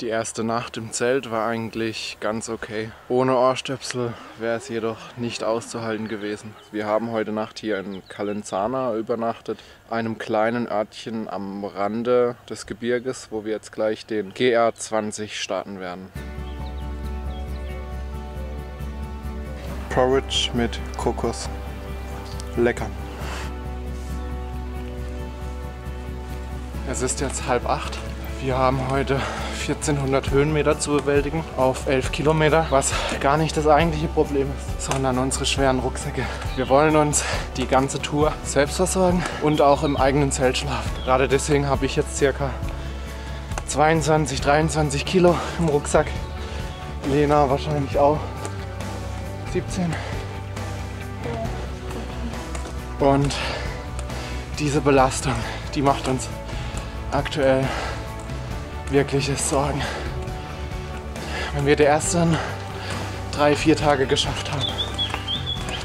Die erste Nacht im Zelt war eigentlich ganz okay. Ohne Ohrstöpsel wäre es jedoch nicht auszuhalten gewesen. Wir haben heute Nacht hier in Calenzana übernachtet, einem kleinen Örtchen am Rande des Gebirges, wo wir jetzt gleich den GR20 starten werden. Porridge mit Kokos. Lecker. Es ist jetzt 7:30. Wir haben heute 1400 Höhenmeter zu bewältigen auf 11 Kilometer, was gar nicht das eigentliche Problem ist, sondern unsere schweren Rucksäcke. Wir wollen uns die ganze Tour selbst versorgen und auch im eigenen Zelt schlafen. Gerade deswegen habe ich jetzt ca. 22, 23 Kilo im Rucksack. Lena wahrscheinlich auch 17. Und diese Belastung, die macht uns aktuell wirkliches Sorgen. Wenn wir die ersten 3-4 Tage geschafft haben,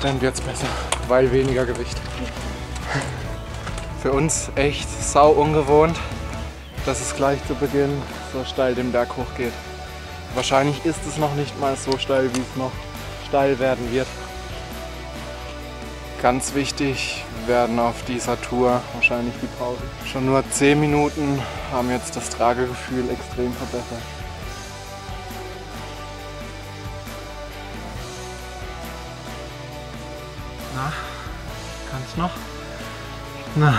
dann wird es besser, weil weniger Gewicht. Für uns echt sau ungewohnt, dass es gleich zu Beginn so steil den Berg hoch geht. Wahrscheinlich ist es noch nicht mal so steil, wie es noch steil werden wird. Ganz wichtig werden auf dieser Tour wahrscheinlich die Pausen. Schon nur 10 Minuten haben jetzt das Tragegefühl extrem verbessert. Na, kann's noch? Nein.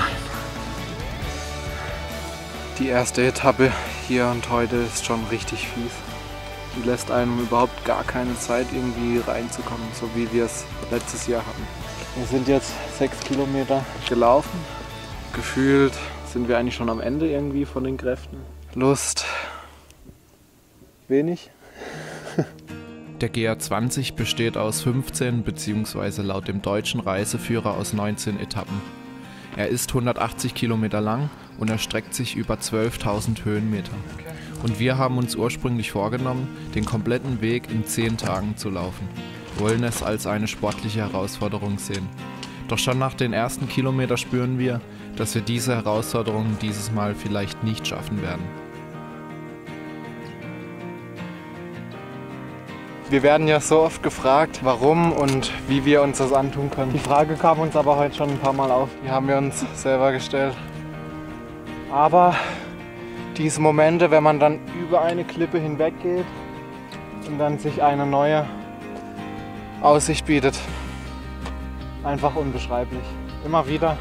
Die erste Etappe hier und heute ist schon richtig fies. Die lässt einem überhaupt gar keine Zeit, irgendwie reinzukommen, so wie wir es letztes Jahr hatten. Wir sind jetzt 6 Kilometer gelaufen. Gefühlt sind wir eigentlich schon am Ende irgendwie von den Kräften. Lust wenig. Der GR20 besteht aus 15 bzw. laut dem deutschen Reiseführer aus 19 Etappen. Er ist 180 Kilometer lang und erstreckt sich über 12.000 Höhenmeter. Und wir haben uns ursprünglich vorgenommen, den kompletten Weg in 10 Tagen zu laufen. Wollen es als eine sportliche Herausforderung sehen. Doch schon nach den ersten Kilometern spüren wir, dass wir diese Herausforderung dieses Mal vielleicht nicht schaffen werden. Wir werden ja so oft gefragt, warum und wie wir uns das antun können. Die Frage kam uns aber heute schon ein paar Mal auf. Die haben wir uns selber gestellt. Aber diese Momente, wenn man dann über eine Klippe hinweg geht und dann sich eine neue Aussicht bietet. Einfach unbeschreiblich. Immer wieder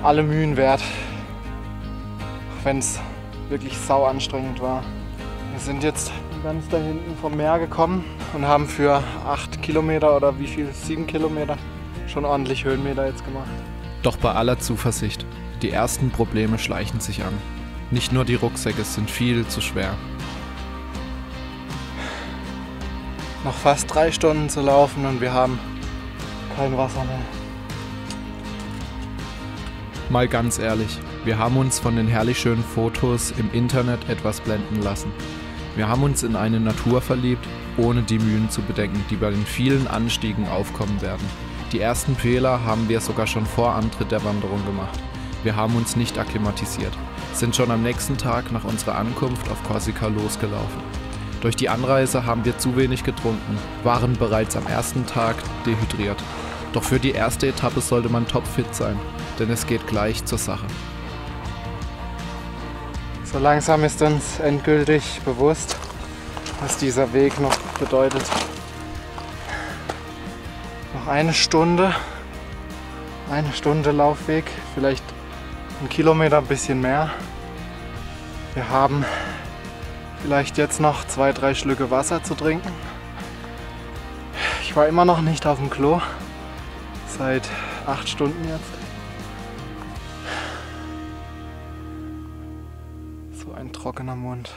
alle Mühen wert. Auch wenn es wirklich sau anstrengend war. Wir sind jetzt ganz da hinten vom Meer gekommen und haben für 8 Kilometer oder wie viel? 7 Kilometer schon ordentlich Höhenmeter jetzt gemacht. Doch bei aller Zuversicht, die ersten Probleme schleichen sich an. Nicht nur die Rucksäcke sind viel zu schwer. Noch fast 3 Stunden zu laufen und wir haben kein Wasser mehr. Mal ganz ehrlich, wir haben uns von den herrlich schönen Fotos im Internet etwas blenden lassen. Wir haben uns in eine Natur verliebt, ohne die Mühen zu bedenken, die bei den vielen Anstiegen aufkommen werden. Die ersten Fehler haben wir sogar schon vor Antritt der Wanderung gemacht. Wir haben uns nicht akklimatisiert, sind schon am nächsten Tag nach unserer Ankunft auf Korsika losgelaufen. Durch die Anreise haben wir zu wenig getrunken, waren bereits am ersten Tag dehydriert. Doch für die erste Etappe sollte man topfit sein, denn es geht gleich zur Sache. So langsam ist uns endgültig bewusst, was dieser Weg noch bedeutet. Noch eine Stunde Laufweg, vielleicht 1 Kilometer, ein bisschen mehr. Wir haben vielleicht jetzt noch 2-3 Schlücke Wasser zu trinken. Ich war immer noch nicht auf dem Klo, seit 8 Stunden jetzt. So ein trockener Mund.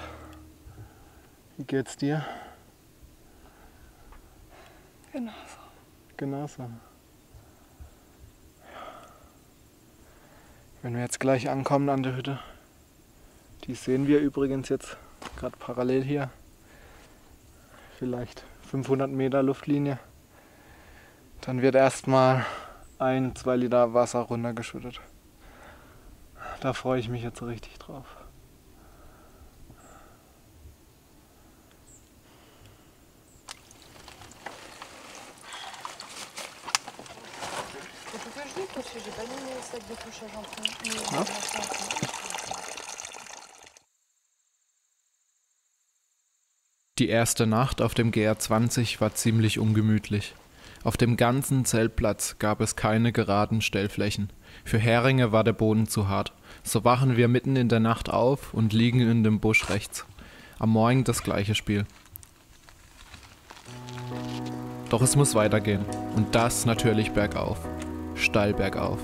Wie geht's dir? Genauso. Wenn wir jetzt gleich ankommen an der Hütte, die sehen wir übrigens jetzt gerade parallel hier, vielleicht 500 Meter Luftlinie, dann wird erstmal 1-2 Liter Wasser runtergeschüttet. Da freue ich mich jetzt richtig drauf. Ja? Die erste Nacht auf dem GR20 war ziemlich ungemütlich. Auf dem ganzen Zeltplatz gab es keine geraden Stellflächen. Für Heringe war der Boden zu hart. So wachen wir mitten in der Nacht auf und liegen in dem Busch rechts. Am Morgen das gleiche Spiel. Doch es muss weitergehen. Und das natürlich bergauf. Steil bergauf.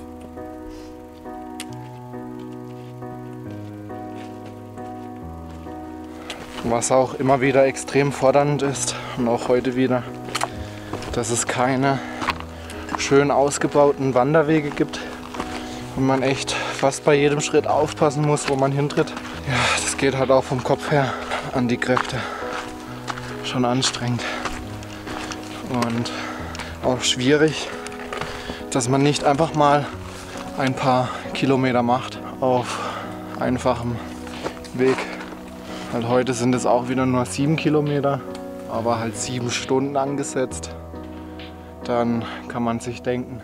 Was auch immer wieder extrem fordernd ist und auch heute wieder, dass es keine schön ausgebauten Wanderwege gibt und man echt fast bei jedem Schritt aufpassen muss, wo man hintritt. Ja, das geht halt auch vom Kopf her an die Kräfte. Schon anstrengend und auch schwierig, dass man nicht einfach mal ein paar Kilometer macht auf einfachem Weg. Halt heute sind es auch wieder nur 7 Kilometer, aber halt 7 Stunden angesetzt. Dann kann man sich denken,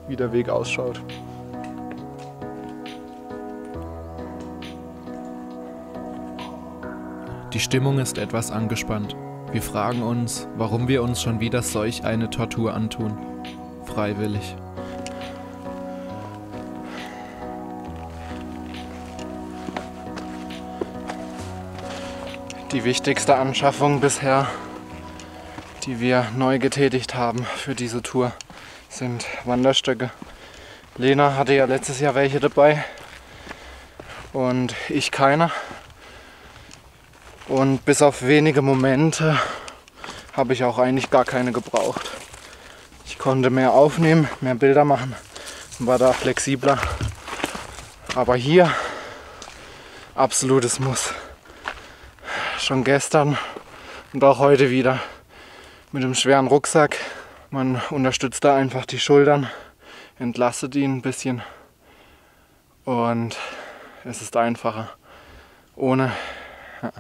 wie der Weg ausschaut. Die Stimmung ist etwas angespannt. Wir fragen uns, warum wir uns schon wieder solch eine Tortur antun. Freiwillig. Die wichtigste Anschaffung bisher, die wir neu getätigt haben für diese Tour, sind Wanderstöcke. Lena hatte ja letztes Jahr welche dabei und ich keine. Und bis auf wenige Momente habe ich auch eigentlich gar keine gebraucht. Ich konnte mehr aufnehmen, mehr Bilder machen und war da flexibler. Aber hier absolutes Muss. Schon gestern und auch heute wieder mit dem schweren Rucksack. Man unterstützt da einfach die Schultern, entlastet ihn ein bisschen und es ist einfacher. Ohne. Ja.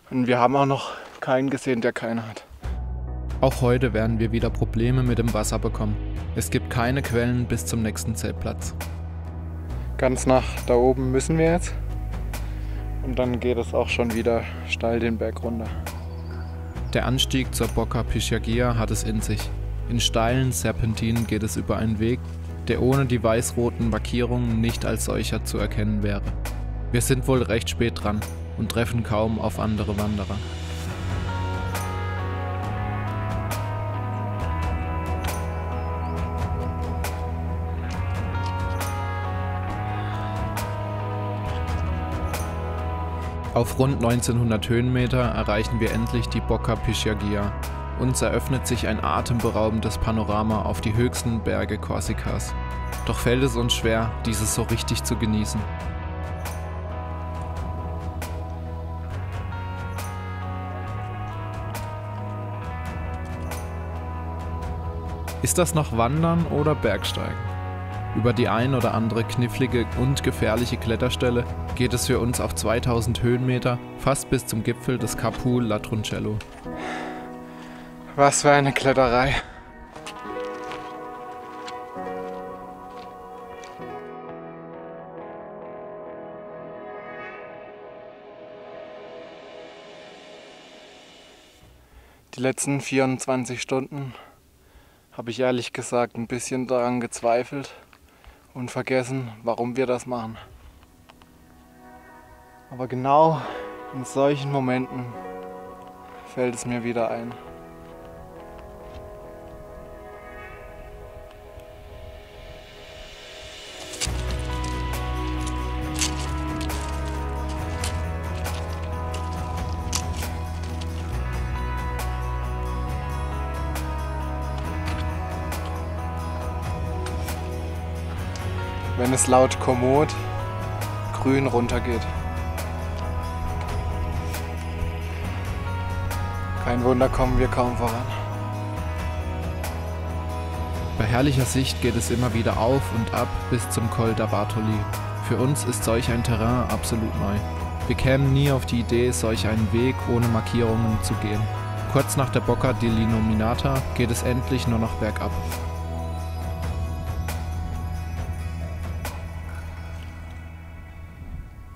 Und wir haben auch noch keinen gesehen, der keine hat. Auch heute werden wir wieder Probleme mit dem Wasser bekommen. Es gibt keine Quellen bis zum nächsten Zeltplatz. Ganz nach da oben müssen wir jetzt. Und dann geht es auch schon wieder steil den Berg runter. Der Anstieg zur Boca Pisciagia hat es in sich. In steilen Serpentinen geht es über einen Weg, der ohne die weiß-roten Markierungen nicht als solcher zu erkennen wäre. Wir sind wohl recht spät dran und treffen kaum auf andere Wanderer. Auf rund 1900 Höhenmeter erreichen wir endlich die Boca Pisciagia. Uns eröffnet sich ein atemberaubendes Panorama auf die höchsten Berge Korsikas. Doch fällt es uns schwer, dieses so richtig zu genießen. Ist das noch Wandern oder Bergsteigen? Über die ein oder andere knifflige und gefährliche Kletterstelle geht es für uns auf 2000 Höhenmeter fast bis zum Gipfel des Capo Latroncello. Was für eine Kletterei! Die letzten 24 Stunden habe ich ehrlich gesagt ein bisschen daran gezweifelt und vergessen, warum wir das machen. Aber genau in solchen Momenten fällt es mir wieder ein. Wenn es laut Komoot grün runtergeht. Kein Wunder, kommen wir kaum voran. Bei herrlicher Sicht geht es immer wieder auf und ab bis zum Col da Bartoli. Für uns ist solch ein Terrain absolut neu. Wir kämen nie auf die Idee, solch einen Weg ohne Markierungen zu gehen. Kurz nach der Boca dell'Innominata geht es endlich nur noch bergab.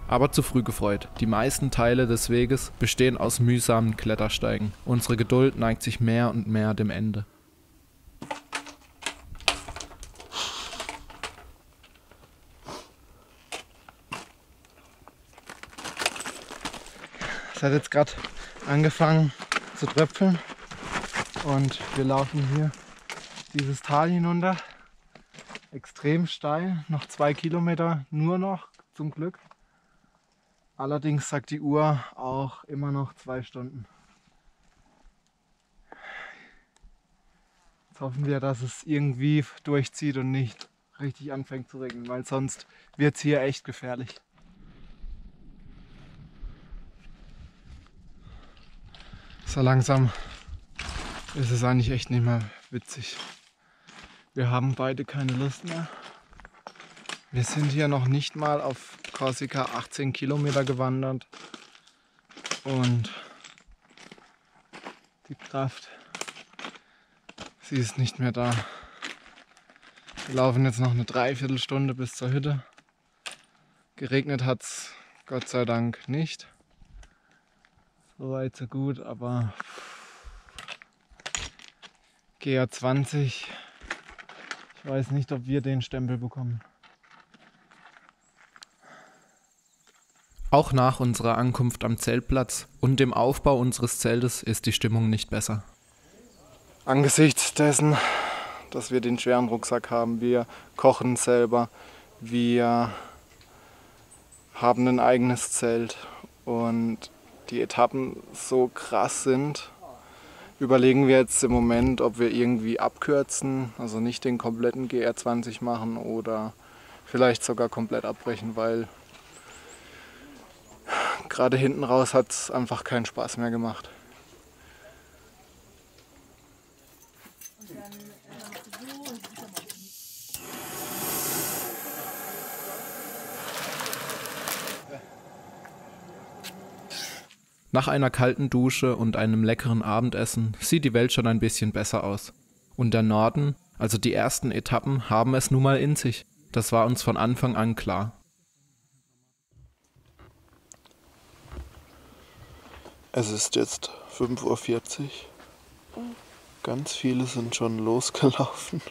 aber zu früh gefreut. Die meisten Teile des Weges bestehen aus mühsamen Klettersteigen. Unsere Geduld neigt sich mehr und mehr dem Ende. Es hat jetzt gerade angefangen zu tröpfeln und wir laufen hier dieses Tal hinunter. Extrem steil, noch 2 Kilometer nur noch, zum Glück. Allerdings sagt die Uhr auch immer noch 2 Stunden. Jetzt hoffen wir, dass es irgendwie durchzieht und nicht richtig anfängt zu regnen, weil sonst wird es hier echt gefährlich. So langsam ist es eigentlich echt nicht mehr witzig. Wir haben beide keine Lust mehr. Wir sind hier noch nicht mal auf Korsika 18 Kilometer gewandert und die Kraft, sie ist nicht mehr da. Wir laufen jetzt noch eine Dreiviertelstunde bis zur Hütte. Geregnet hat es Gott sei Dank nicht. So weit, so gut, aber GR20, ich weiß nicht, ob wir den Stempel bekommen. Auch nach unserer Ankunft am Zeltplatz und dem Aufbau unseres Zeltes ist die Stimmung nicht besser. Angesichts dessen, dass wir den schweren Rucksack haben, wir kochen selber, wir haben ein eigenes Zelt und die Etappen so krass sind, überlegen wir jetzt im Moment, ob wir irgendwie abkürzen, also nicht den kompletten GR20 machen oder vielleicht sogar komplett abbrechen, weil gerade hinten raus hat es einfach keinen Spaß mehr gemacht. Nach einer kalten Dusche und einem leckeren Abendessen sieht die Welt schon ein bisschen besser aus. Und der Norden, also die ersten Etappen, haben es nun mal in sich. Das war uns von Anfang an klar. Es ist jetzt 5:40 Uhr. Ganz viele sind schon losgelaufen.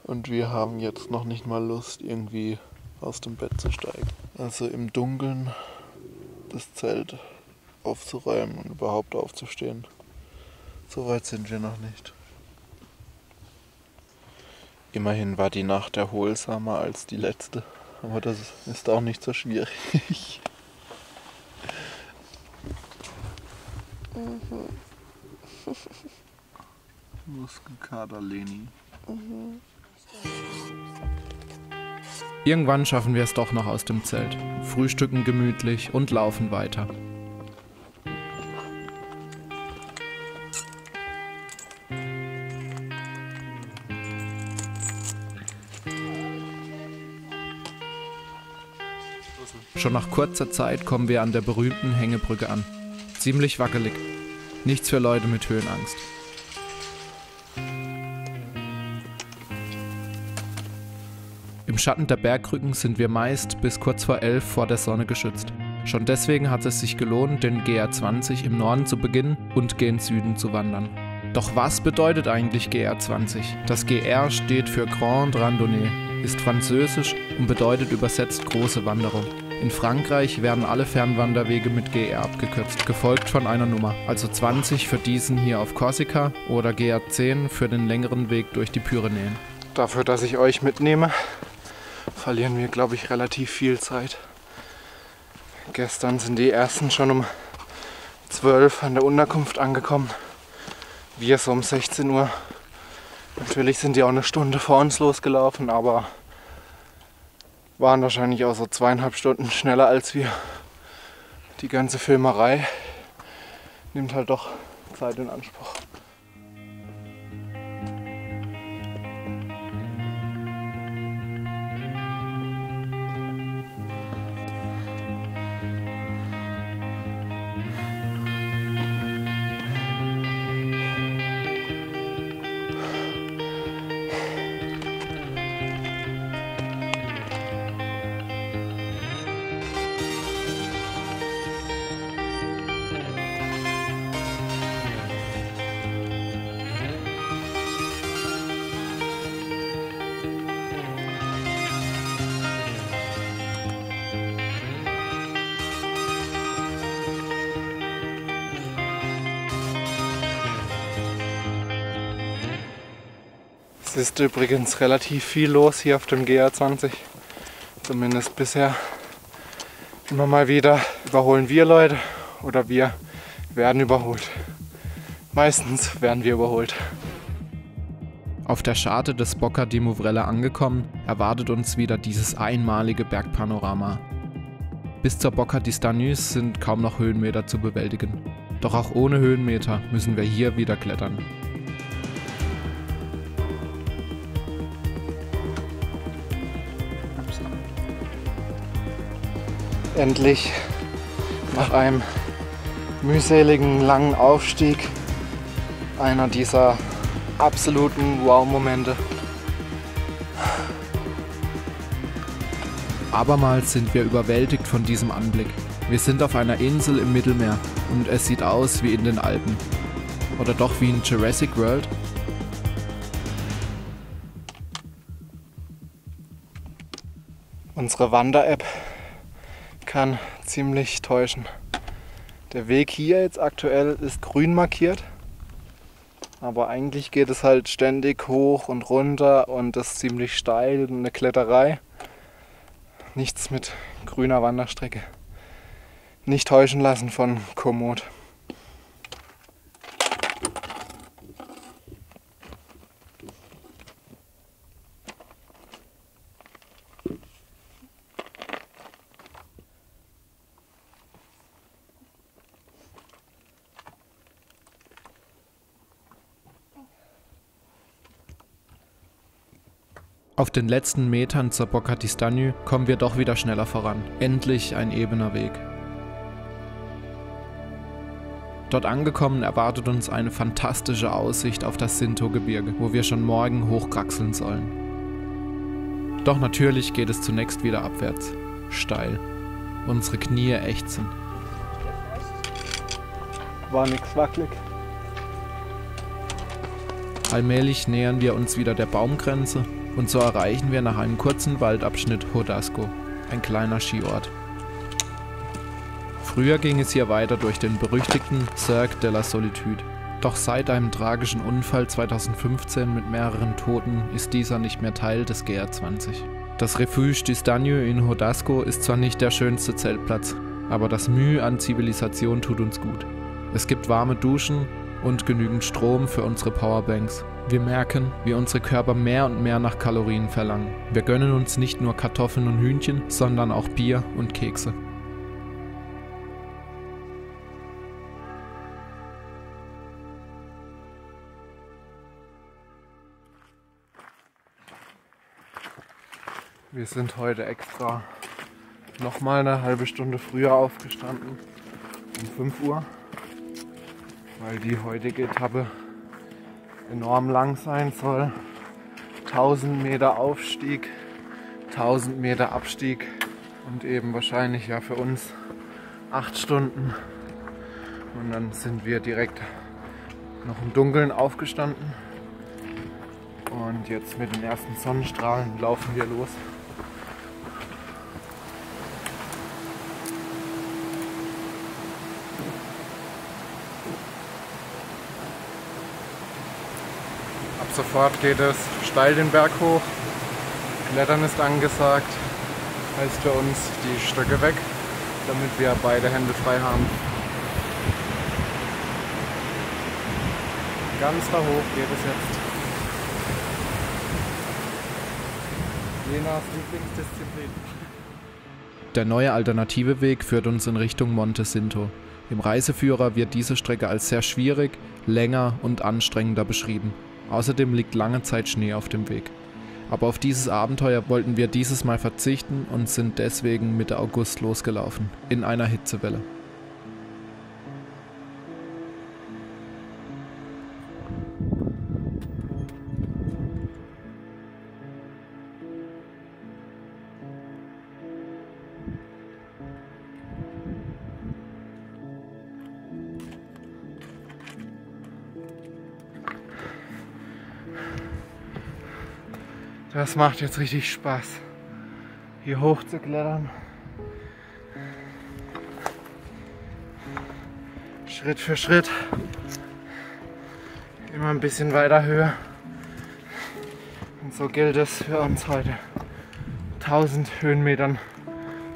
Und wir haben jetzt noch nicht mal Lust, irgendwie aus dem Bett zu steigen. Also im Dunkeln das Zelt aufzuräumen und überhaupt aufzustehen. So weit sind wir noch nicht. Immerhin war die Nacht erholsamer als die letzte. Aber das ist auch nicht so schwierig. Muskelkater Leni. Irgendwann schaffen wir es doch noch aus dem Zelt, frühstücken gemütlich und laufen weiter. Schon nach kurzer Zeit kommen wir an der berühmten Hängebrücke an. Ziemlich wackelig. Nichts für Leute mit Höhenangst. Im Schatten der Bergrücken sind wir meist bis kurz vor 11 vor der Sonne geschützt. Schon deswegen hat es sich gelohnt, den GR20 im Norden zu beginnen und gen Süden zu wandern. Doch was bedeutet eigentlich GR20? Das GR steht für Grande Randonnée, ist französisch und bedeutet übersetzt große Wanderung. In Frankreich werden alle Fernwanderwege mit GR abgekürzt, gefolgt von einer Nummer, also 20 für diesen hier auf Korsika oder GR10 für den längeren Weg durch die Pyrenäen. Dafür, dass ich euch mitnehme, verlieren wir, glaube ich, relativ viel Zeit. Gestern sind die ersten schon um 12 an der Unterkunft angekommen. Wir so um 16 Uhr. Natürlich sind die auch eine Stunde vor uns losgelaufen, aber waren wahrscheinlich auch so 2,5 Stunden schneller als wir. Die ganze Filmerei nimmt halt doch Zeit in Anspruch. Es ist übrigens relativ viel los hier auf dem GR20, zumindest bisher. Immer mal wieder überholen wir Leute oder wir werden überholt. Meistens werden wir überholt. Auf der Scharte des Bocca di Muvrella angekommen, erwartet uns wieder dieses einmalige Bergpanorama. Bis zur Bocca di Stagno sind kaum noch Höhenmeter zu bewältigen. Doch auch ohne Höhenmeter müssen wir hier wieder klettern. Endlich nach einem mühseligen langen Aufstieg einer dieser absoluten Wow-Momente. Abermals sind wir überwältigt von diesem Anblick. Wir sind auf einer Insel im Mittelmeer und es sieht aus wie in den Alpen. Oder doch wie in Jurassic World? Unsere Wander-App kann ziemlich täuschen. Der Weg hier jetzt aktuell ist grün markiert, aber eigentlich geht es halt ständig hoch und runter und das ist ziemlich steil und eine Kletterei. Nichts mit grüner Wanderstrecke. Nicht täuschen lassen von Komoot. Auf den letzten Metern zur Bocca di Stagno kommen wir doch wieder schneller voran. Endlich ein ebener Weg. Dort angekommen erwartet uns eine fantastische Aussicht auf das Sinto-Gebirge, wo wir schon morgen hochkraxeln sollen. Doch natürlich geht es zunächst wieder abwärts. Steil. Unsere Knie ächzen. War nix wackelig. Allmählich nähern wir uns wieder der Baumgrenze und so erreichen wir nach einem kurzen Waldabschnitt Hodasco, ein kleiner Skiort. Früher ging es hier weiter durch den berüchtigten Cercle de la Solitude. Doch seit einem tragischen Unfall 2015 mit mehreren Toten ist dieser nicht mehr Teil des GR20. Das Refuge di Stagno in Hodasco ist zwar nicht der schönste Zeltplatz, aber das Mühe an Zivilisation tut uns gut. Es gibt warme Duschen und genügend Strom für unsere Powerbanks. Wir merken, wie unsere Körper mehr und mehr nach Kalorien verlangen. Wir gönnen uns nicht nur Kartoffeln und Hühnchen, sondern auch Bier und Kekse. Wir sind heute extra nochmal eine halbe Stunde früher aufgestanden, um 5 Uhr, weil die heutige Etappe enorm lang sein soll. 1000 Meter Aufstieg, 1000 Meter Abstieg und eben wahrscheinlich ja für uns 8 Stunden. Und dann sind wir direkt noch im Dunkeln aufgestanden und jetzt mit den ersten Sonnenstrahlen laufen wir los. Sofort geht es steil den Berg hoch. Klettern ist angesagt. Heißt für uns die Stöcke weg, damit wir beide Hände frei haben. Ganz da hoch geht es jetzt. Lenas Lieblingsdisziplin. Der neue alternative Weg führt uns in Richtung Monte Sinto. Im Reiseführer wird diese Strecke als sehr schwierig, länger und anstrengender beschrieben. Außerdem liegt lange Zeit Schnee auf dem Weg. Aber auf dieses Abenteuer wollten wir dieses Mal verzichten und sind deswegen Mitte August losgelaufen, in einer Hitzewelle. Das macht jetzt richtig Spaß, hier hoch zu klettern. Schritt für Schritt. Immer ein bisschen weiter höher. Und so gilt es für uns heute, 1000 Höhenmetern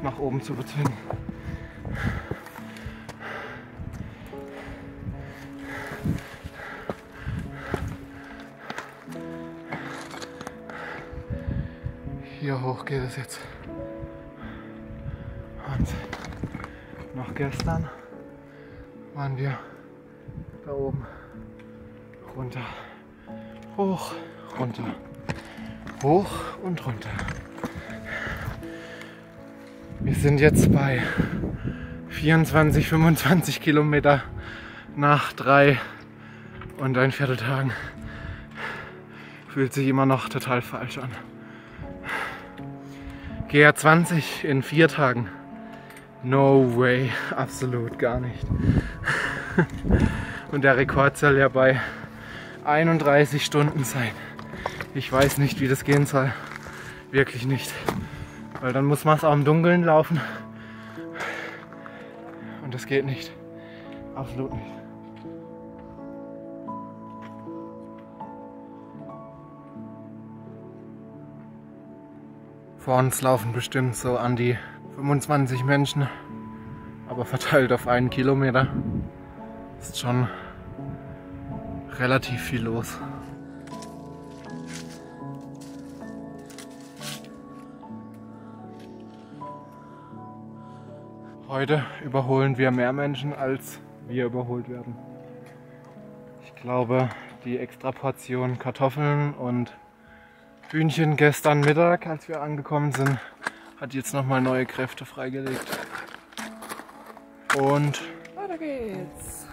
nach oben zu bezwingen. Hier hoch geht es jetzt. Und noch gestern waren wir da oben. Runter, hoch, runter, hoch und runter. Wir sind jetzt bei 24, 25 Kilometer nach 3 und ein Viertel Tagen. Fühlt sich immer noch total falsch an. GR20 in 4 Tagen. No way, absolut gar nicht. Und der Rekord soll ja bei 31 Stunden sein. Ich weiß nicht, wie das gehen soll. Wirklich nicht. Weil dann muss man es auch im Dunkeln laufen. Und das geht nicht. Absolut nicht. Vor uns laufen bestimmt so an die 25 Menschen. Aber verteilt auf 1 Kilometer. Ist schon relativ viel los. Heute überholen wir mehr Menschen, als wir überholt werden. Ich glaube, die Extraportion Kartoffeln und Hühnchen gestern Mittag, als wir angekommen sind, hat jetzt nochmal neue Kräfte freigelegt. Und weiter geht's.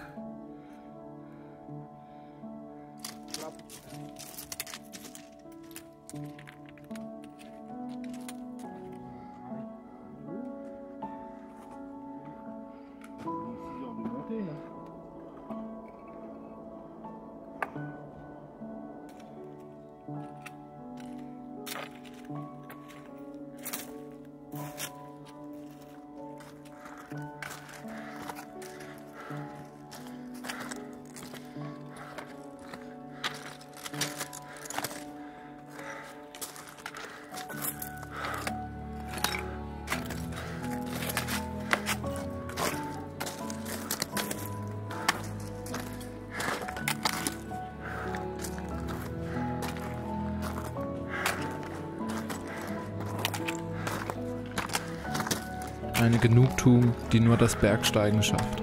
Eine Genugtuung, die nur das Bergsteigen schafft.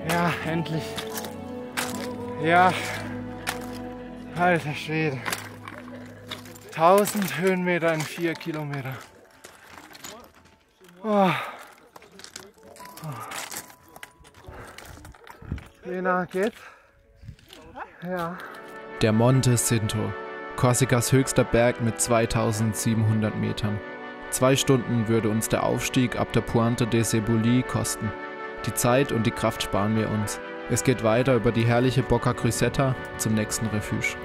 Ja, endlich. Ja, alter Schwede. 1000 Höhenmeter in 4 Kilometer. Oh. Lena, geht's? Ja. Der Monte Cinto, Korsikas höchster Berg mit 2700 Metern. 2 Stunden würde uns der Aufstieg ab der Pointe de Cebollí kosten. Die Zeit und die Kraft sparen wir uns. Es geht weiter über die herrliche Bocca Crusetta zum nächsten Refuge.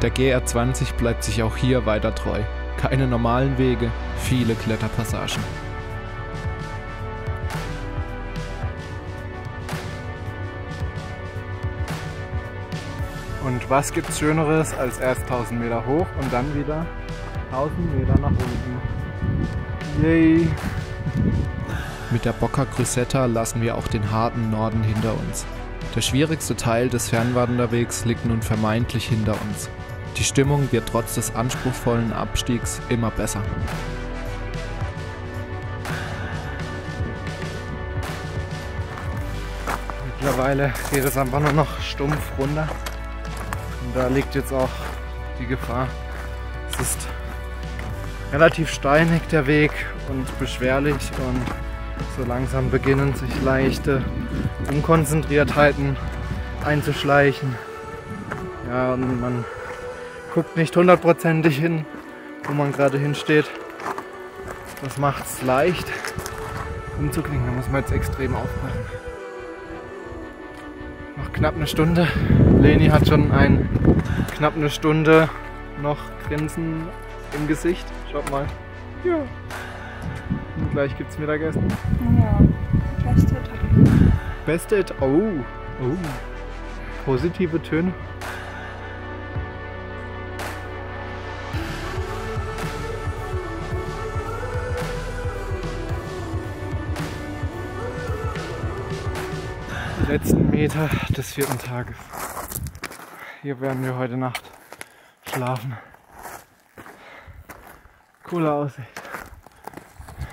Der GR20 bleibt sich auch hier weiter treu. Keine normalen Wege, viele Kletterpassagen. Und was gibt's Schöneres als erst 1000 Meter hoch und dann wieder 1000 Meter nach unten. Yay! Mit der Bocca Crusetta lassen wir auch den harten Norden hinter uns. Der schwierigste Teil des Fernwanderwegs liegt nun vermeintlich hinter uns. Die Stimmung wird trotz des anspruchsvollen Abstiegs immer besser. Mittlerweile geht es einfach nur noch stumpf runter. Und da liegt jetzt auch die Gefahr. Es ist relativ steinig der Weg und beschwerlich und so langsam beginnen sich leichte Unkonzentriertheiten einzuschleichen. Ja, und man guckt nicht hundertprozentig hin, wo man gerade hinsteht. Das macht es leicht umzuklicken, da muss man jetzt extrem aufpassen. Noch knapp eine Stunde. Leni hat schon knapp eine Stunde noch Grinsen im Gesicht. Schaut mal. Ja. Und gleich gibt's Mittagessen. Ja, beste Etappe. Beste Etappe. Oh. Positive Töne. Die letzten Meter des 4. Tages. Hier werden wir heute Nacht schlafen. Coole Aussicht.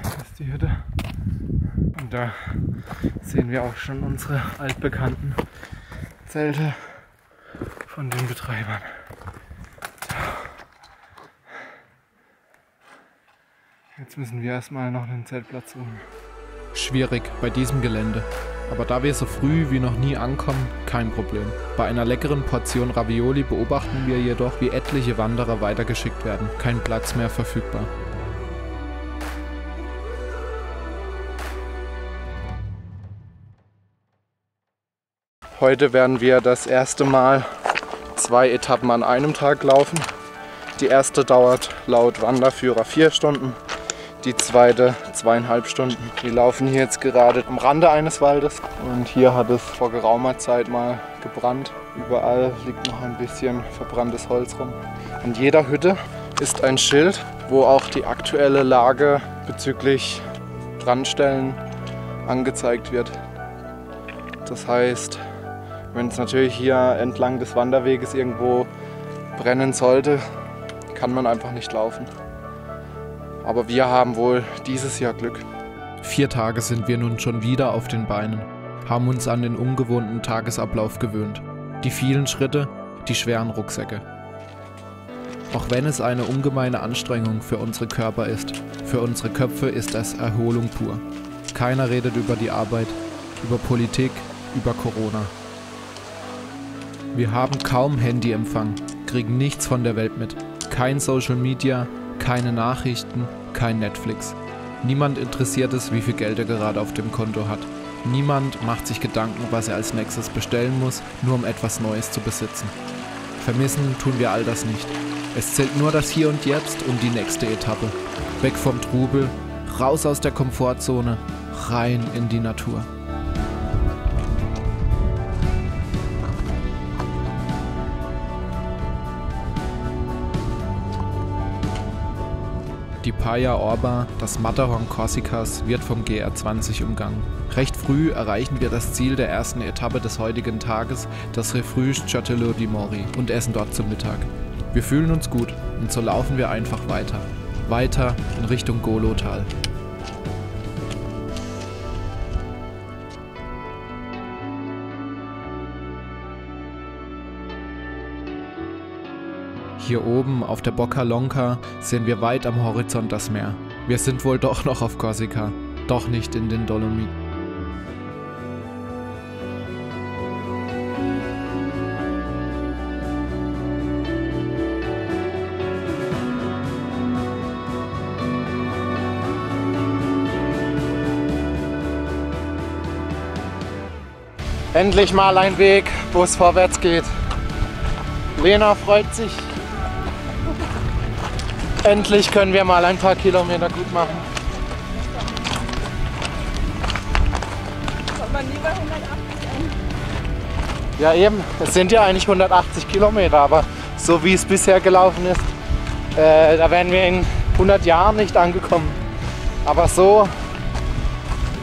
Das ist die Hütte. Und da sehen wir auch schon unsere altbekannten Zelte von den Betreibern. Jetzt müssen wir erstmal noch einen Zeltplatz suchen. Schwierig bei diesem Gelände. Aber da wir so früh wie noch nie ankommen, kein Problem. Bei einer leckeren Portion Ravioli beobachten wir jedoch, wie etliche Wanderer weitergeschickt werden. Kein Platz mehr verfügbar. Heute werden wir das erste Mal 2 Etappen an einem Tag laufen. Die erste dauert laut Wanderführer 4 Stunden. Die zweite 2,5 Stunden. Wir laufen hier jetzt gerade am Rande eines Waldes und hier hat es vor geraumer Zeit mal gebrannt. Überall liegt noch ein bisschen verbranntes Holz rum. An jeder Hütte ist ein Schild, wo auch die aktuelle Lage bezüglich Brandstellen angezeigt wird. Das heißt, wenn es natürlich hier entlang des Wanderweges irgendwo brennen sollte, kann man einfach nicht laufen. Aber wir haben wohl dieses Jahr Glück. 4 Tage sind wir nun schon wieder auf den Beinen, haben uns an den ungewohnten Tagesablauf gewöhnt. Die vielen Schritte, die schweren Rucksäcke. Auch wenn es eine ungemeine Anstrengung für unsere Körper ist, für unsere Köpfe ist es Erholung pur. Keiner redet über die Arbeit, über Politik, über Corona. Wir haben kaum Handyempfang, kriegen nichts von der Welt mit. Kein Social Media, keine Nachrichten, kein Netflix. Niemand interessiert es, wie viel Geld er gerade auf dem Konto hat. Niemand macht sich Gedanken, was er als nächstes bestellen muss, nur um etwas Neues zu besitzen. Vermissen tun wir all das nicht. Es zählt nur das Hier und Jetzt und die nächste Etappe. Weg vom Trubel, raus aus der Komfortzone, rein in die Natur. Die Praia Orba, das Matterhorn Korsikas, wird vom GR20 umgangen. Recht früh erreichen wir das Ziel der ersten Etappe des heutigen Tages, das Refuge Châtellot di Mori, und essen dort zum Mittag. Wir fühlen uns gut und so laufen wir einfach weiter. Weiter in Richtung Golotal. Hier oben auf der Bocca Lonca sehen wir weit am Horizont das Meer. Wir sind wohl doch noch auf Korsika, doch nicht in den Dolomiten. Endlich mal ein Weg, wo es vorwärts geht. Lena freut sich. Endlich können wir mal ein paar Kilometer gut machen. Kommt man nie bei 180 an? Ja eben, es sind ja eigentlich 180 Kilometer, aber so wie es bisher gelaufen ist, da wären wir in 100 Jahren nicht angekommen. Aber so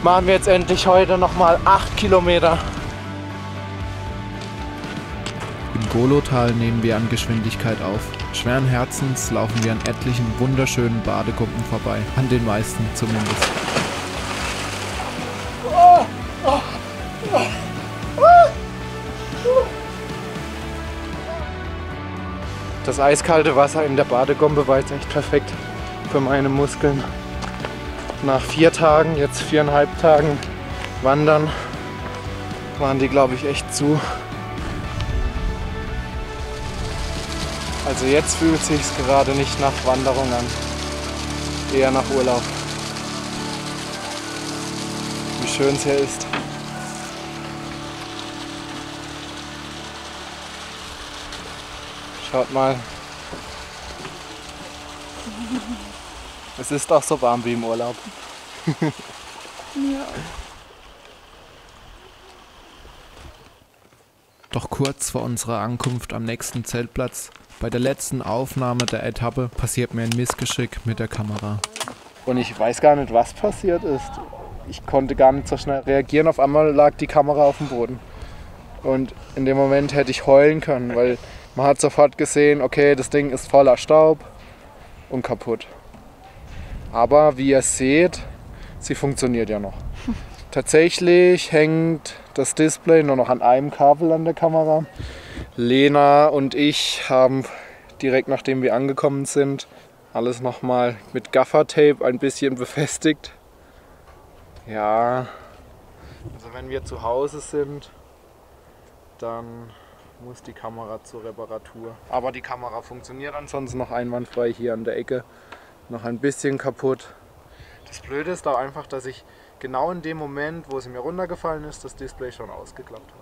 machen wir jetzt endlich heute nochmal 8 Kilometer. Im Golotal nehmen wir an Geschwindigkeit auf. Schweren Herzens laufen wir an etlichen wunderschönen Badekumpen vorbei, an den meisten zumindest. Das eiskalte Wasser in der Badegombe war jetzt echt perfekt für meine Muskeln. Nach 4 Tagen, jetzt 4,5 Tagen Wandern, waren die, glaube ich, echt zu. Also jetzt fühlt es sich gerade nicht nach Wanderung an, eher nach Urlaub. Wie schön es hier ist. Schaut mal. Es ist auch so warm wie im Urlaub. Ja. Doch kurz vor unserer Ankunft am nächsten Zeltplatz, bei der letzten Aufnahme der Etappe, passiert mir ein Missgeschick mit der Kamera. Und ich weiß gar nicht, was passiert ist. Ich konnte gar nicht so schnell reagieren. Auf einmal lag die Kamera auf dem Boden. Und in dem Moment hätte ich heulen können, weil man hat sofort gesehen, okay, das Ding ist voller Staub und kaputt. Aber wie ihr seht, sie funktioniert ja noch. Tatsächlich hängt das Display nur noch an einem Kabel an der Kamera. Lena und ich haben direkt nachdem wir angekommen sind, alles nochmal mit Gaffertape ein bisschen befestigt. Ja, also wenn wir zu Hause sind, dann muss die Kamera zur Reparatur. Aber die Kamera funktioniert ansonsten noch einwandfrei hier an der Ecke. Noch ein bisschen kaputt. Das Blöde ist da einfach, dass ich genau in dem Moment, wo sie mir runtergefallen ist, das Display schon ausgeklappt habe.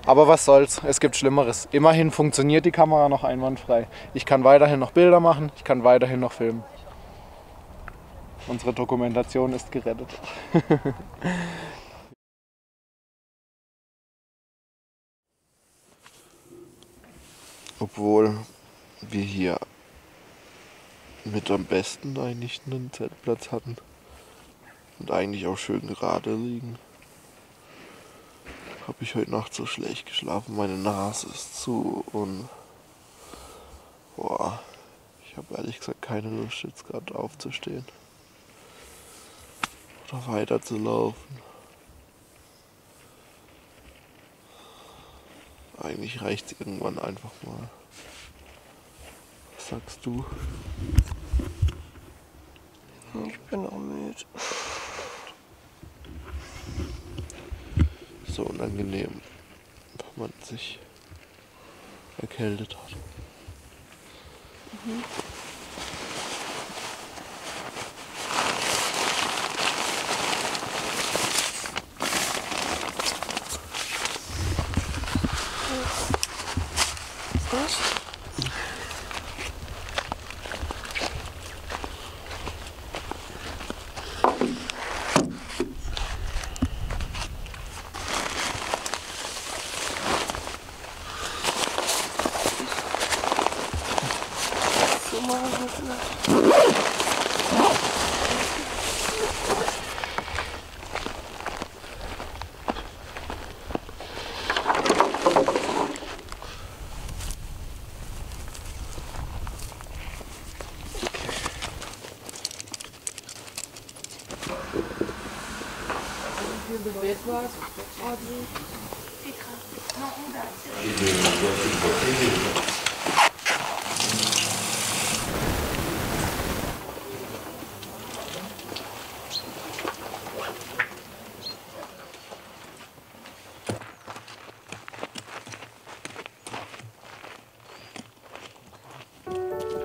Aber was soll's, es gibt Schlimmeres. Immerhin funktioniert die Kamera noch einwandfrei. Ich kann weiterhin noch Bilder machen, ich kann weiterhin noch filmen. Unsere Dokumentation ist gerettet. Obwohl wir hier mit am besten eigentlich einen Zeltplatz hatten und eigentlich auch schön gerade liegen, habe ich heute Nacht so schlecht geschlafen. Meine Nase ist zu und boah, ich habe ehrlich gesagt keine Lust jetzt gerade aufzustehen oder weiter zu laufen. Eigentlich reicht es irgendwann einfach mal. Was sagst du? Ich bin auch müde. So unangenehm, wenn man sich erkältet hat.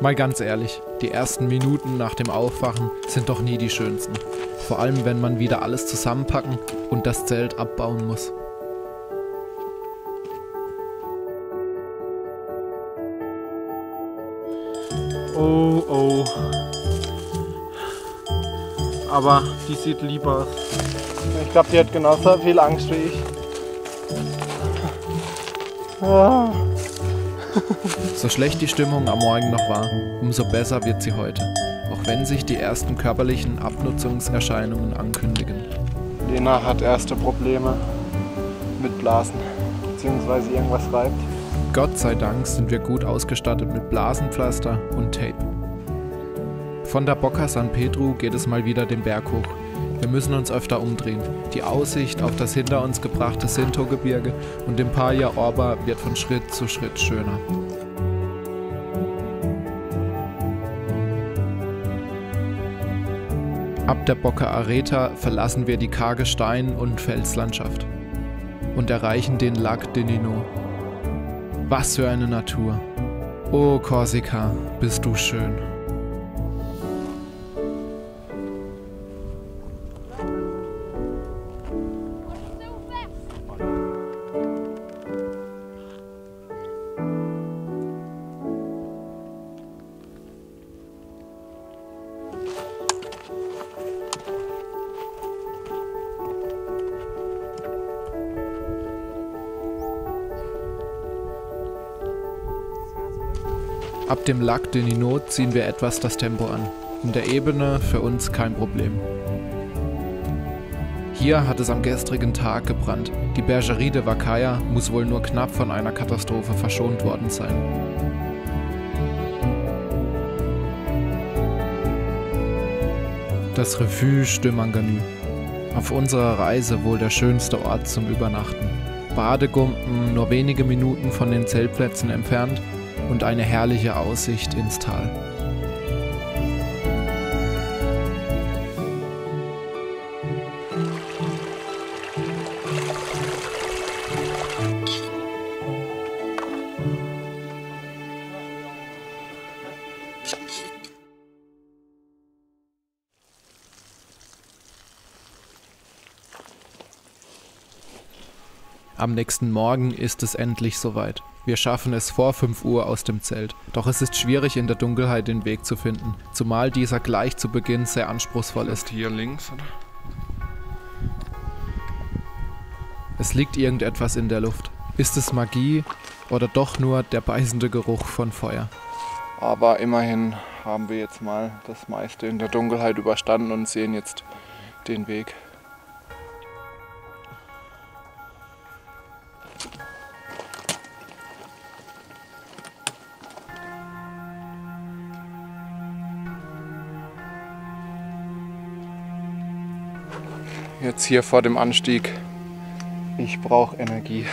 Mal ganz ehrlich, die ersten Minuten nach dem Aufwachen sind doch nie die schönsten. Vor allem, wenn man wieder alles zusammenpacken und das Zelt abbauen muss. Oh, oh. Aber die sieht lieb aus. Ich glaube, die hat genauso viel Angst wie ich. Ah. So schlecht die Stimmung am Morgen noch war, umso besser wird sie heute. Auch wenn sich die ersten körperlichen Abnutzungserscheinungen ankündigen. Lena hat erste Probleme mit Blasen, beziehungsweise irgendwas reibt. Gott sei Dank sind wir gut ausgestattet mit Blasenpflaster und Tape. Von der Boca San Pedro geht es mal wieder den Berg hoch. Wir müssen uns öfter umdrehen. Die Aussicht auf das hinter uns gebrachte Sinto-Gebirge und den Paya Orba wird von Schritt zu Schritt schöner. Ab der Boca Areta verlassen wir die karge Stein- und Felslandschaft und erreichen den Lac de Nino. Was für eine Natur! Oh Korsika, bist du schön! Ab dem Lac de Ninot ziehen wir etwas das Tempo an. In der Ebene für uns kein Problem. Hier hat es am gestrigen Tag gebrannt. Die Bergerie de Vacaya muss wohl nur knapp von einer Katastrophe verschont worden sein. Das Refuge de Manganu. Auf unserer Reise wohl der schönste Ort zum Übernachten. Badegumpen nur wenige Minuten von den Zeltplätzen entfernt und eine herrliche Aussicht ins Tal. Am nächsten Morgen ist es endlich soweit. Wir schaffen es vor 5 Uhr aus dem Zelt. Doch es ist schwierig, in der Dunkelheit den Weg zu finden, zumal dieser gleich zu Beginn sehr anspruchsvoll ist. Hier links, oder? Es liegt irgendetwas in der Luft. Ist es Magie oder doch nur der beißende Geruch von Feuer? Aber immerhin haben wir jetzt mal das meiste in der Dunkelheit überstanden und sehen jetzt den Weg. Jetzt hier vor dem Anstieg. Ich brauche Energie.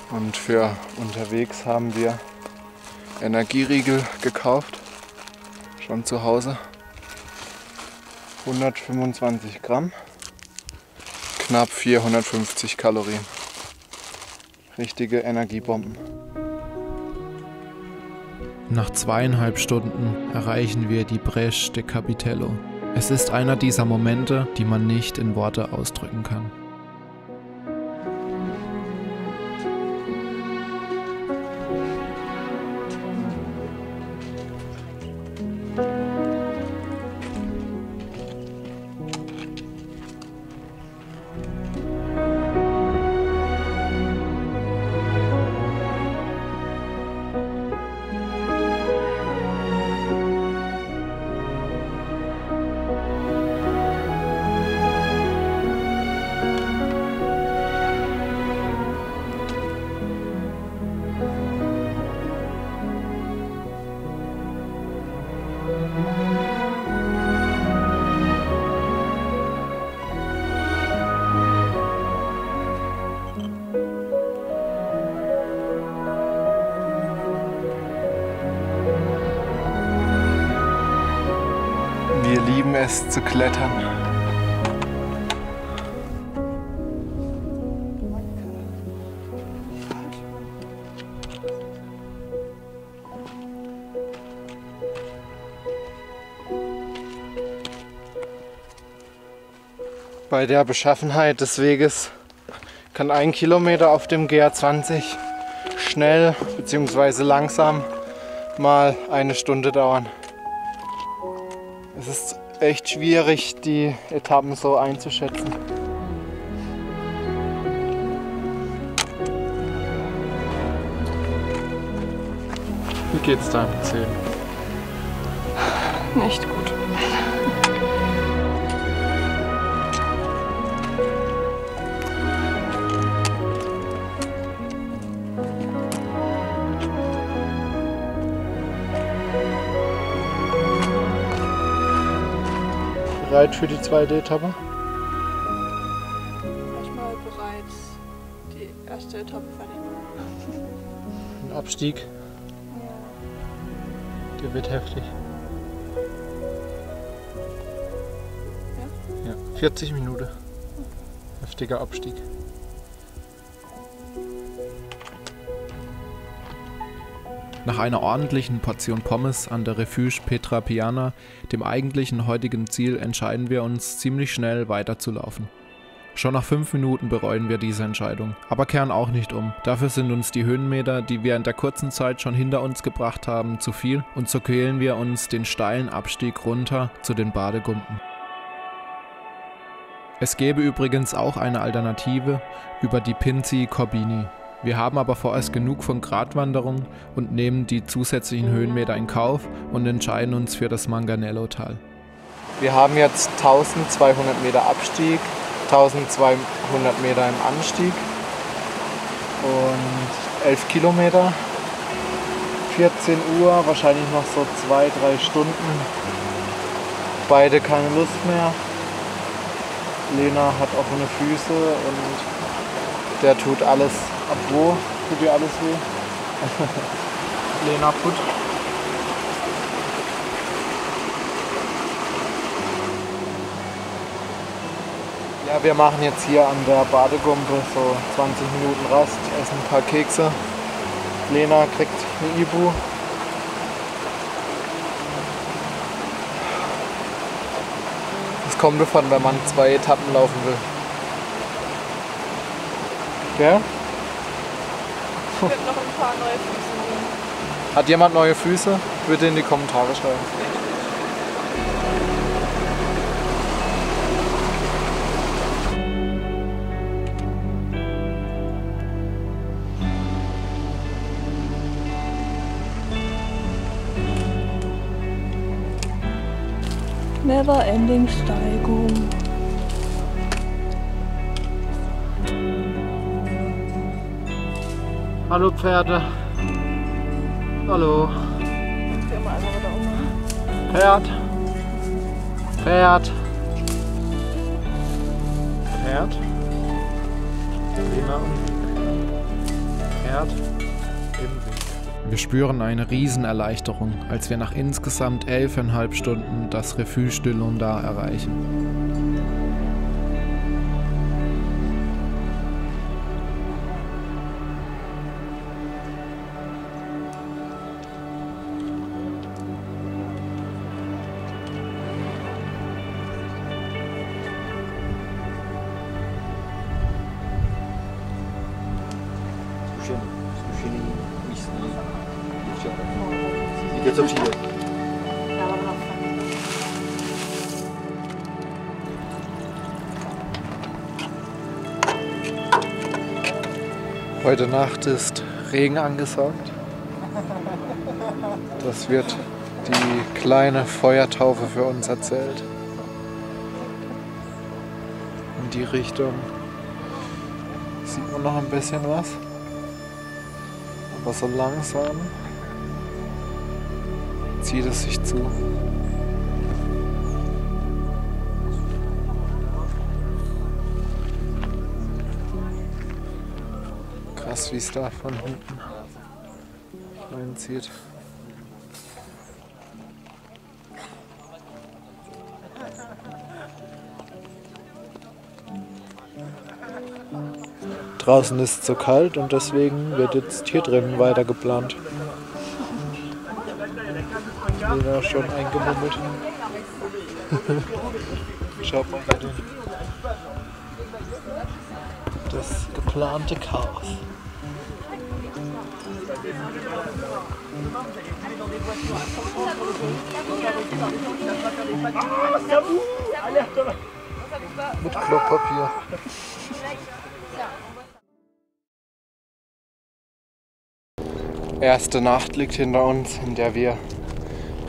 Und für unterwegs haben wir Energieriegel gekauft. Schon zu Hause. 125 Gramm. Knapp 450 Kalorien. Richtige Energiebomben. Nach 2,5 Stunden erreichen wir die Brèche de Capitello. Es ist einer dieser Momente, die man nicht in Worte ausdrücken kann. Wir lieben es zu klettern. Bei der Beschaffenheit des Weges kann 1 Kilometer auf dem GR20 schnell bzw. langsam mal 1 Stunde dauern. Es ist echt schwierig, die Etappen so einzuschätzen. Wie geht's deinem Zählen? Nicht gut. Bereit für die zweite Etappe? Erstmal bereit, die erste Etappe fertig machen. Ein Abstieg. Der wird heftig. Ja? Ja, 40 Minuten. Heftiger Abstieg. Nach einer ordentlichen Portion Pommes an der Refuge Petra Piana, dem eigentlichen heutigen Ziel, entscheiden wir uns ziemlich schnell weiterzulaufen. Schon nach 5 Minuten bereuen wir diese Entscheidung, aber kehren auch nicht um. Dafür sind uns die Höhenmeter, die wir in der kurzen Zeit schon hinter uns gebracht haben, zu viel und so quälen wir uns den steilen Abstieg runter zu den Badegumpen. Es gäbe übrigens auch eine Alternative über die Pinzi Corbini. Wir haben aber vorerst genug von Gratwanderung und nehmen die zusätzlichen Höhenmeter in Kauf und entscheiden uns für das Manganello-Tal. Wir haben jetzt 1200 Meter Abstieg, 1200 Meter im Anstieg und 11 Kilometer. 14 Uhr, wahrscheinlich noch so 2-3 Stunden. Beide keine Lust mehr. Lena hat offene Füße und der tut alles ab. Wo tut ihr alles weh? Lena put. Ja, wir machen jetzt hier an der Badegumpe so 20 Minuten Rast, essen ein paar Kekse. Lena kriegt eine Ibu. Das kommt davon, wenn man 2 Etappen laufen will. Gell? Ich würde noch ein paar neue Füße nehmen. Hat jemand neue Füße? Bitte in die Kommentare schreiben. Never ending Steigung. Hallo Pferde. Hallo. Wir mal einmal wieder um. Pferd. Pferd. Pferd. Lena und Pferd im Weg. Wir spüren eine Riesenerleichterung, als wir nach insgesamt 11,5 Stunden das Refuge de Lunda erreichen. Idę co przyjdzie. Heute Nacht ist Regen angesagt. Das wird die kleine Feuertaufe für uns erzählt. In die Richtung sieht man noch ein bisschen was. Aber so langsam zieht es sich zu. Krass, wie es da von hinten reinzieht. Draußen ist es so kalt und deswegen wird jetzt hier drinnen weiter geplant. Lena schon eingemummelt. Schaut mal hier das geplante Chaos. Mit Klopapier. Erste Nacht liegt hinter uns, in der wir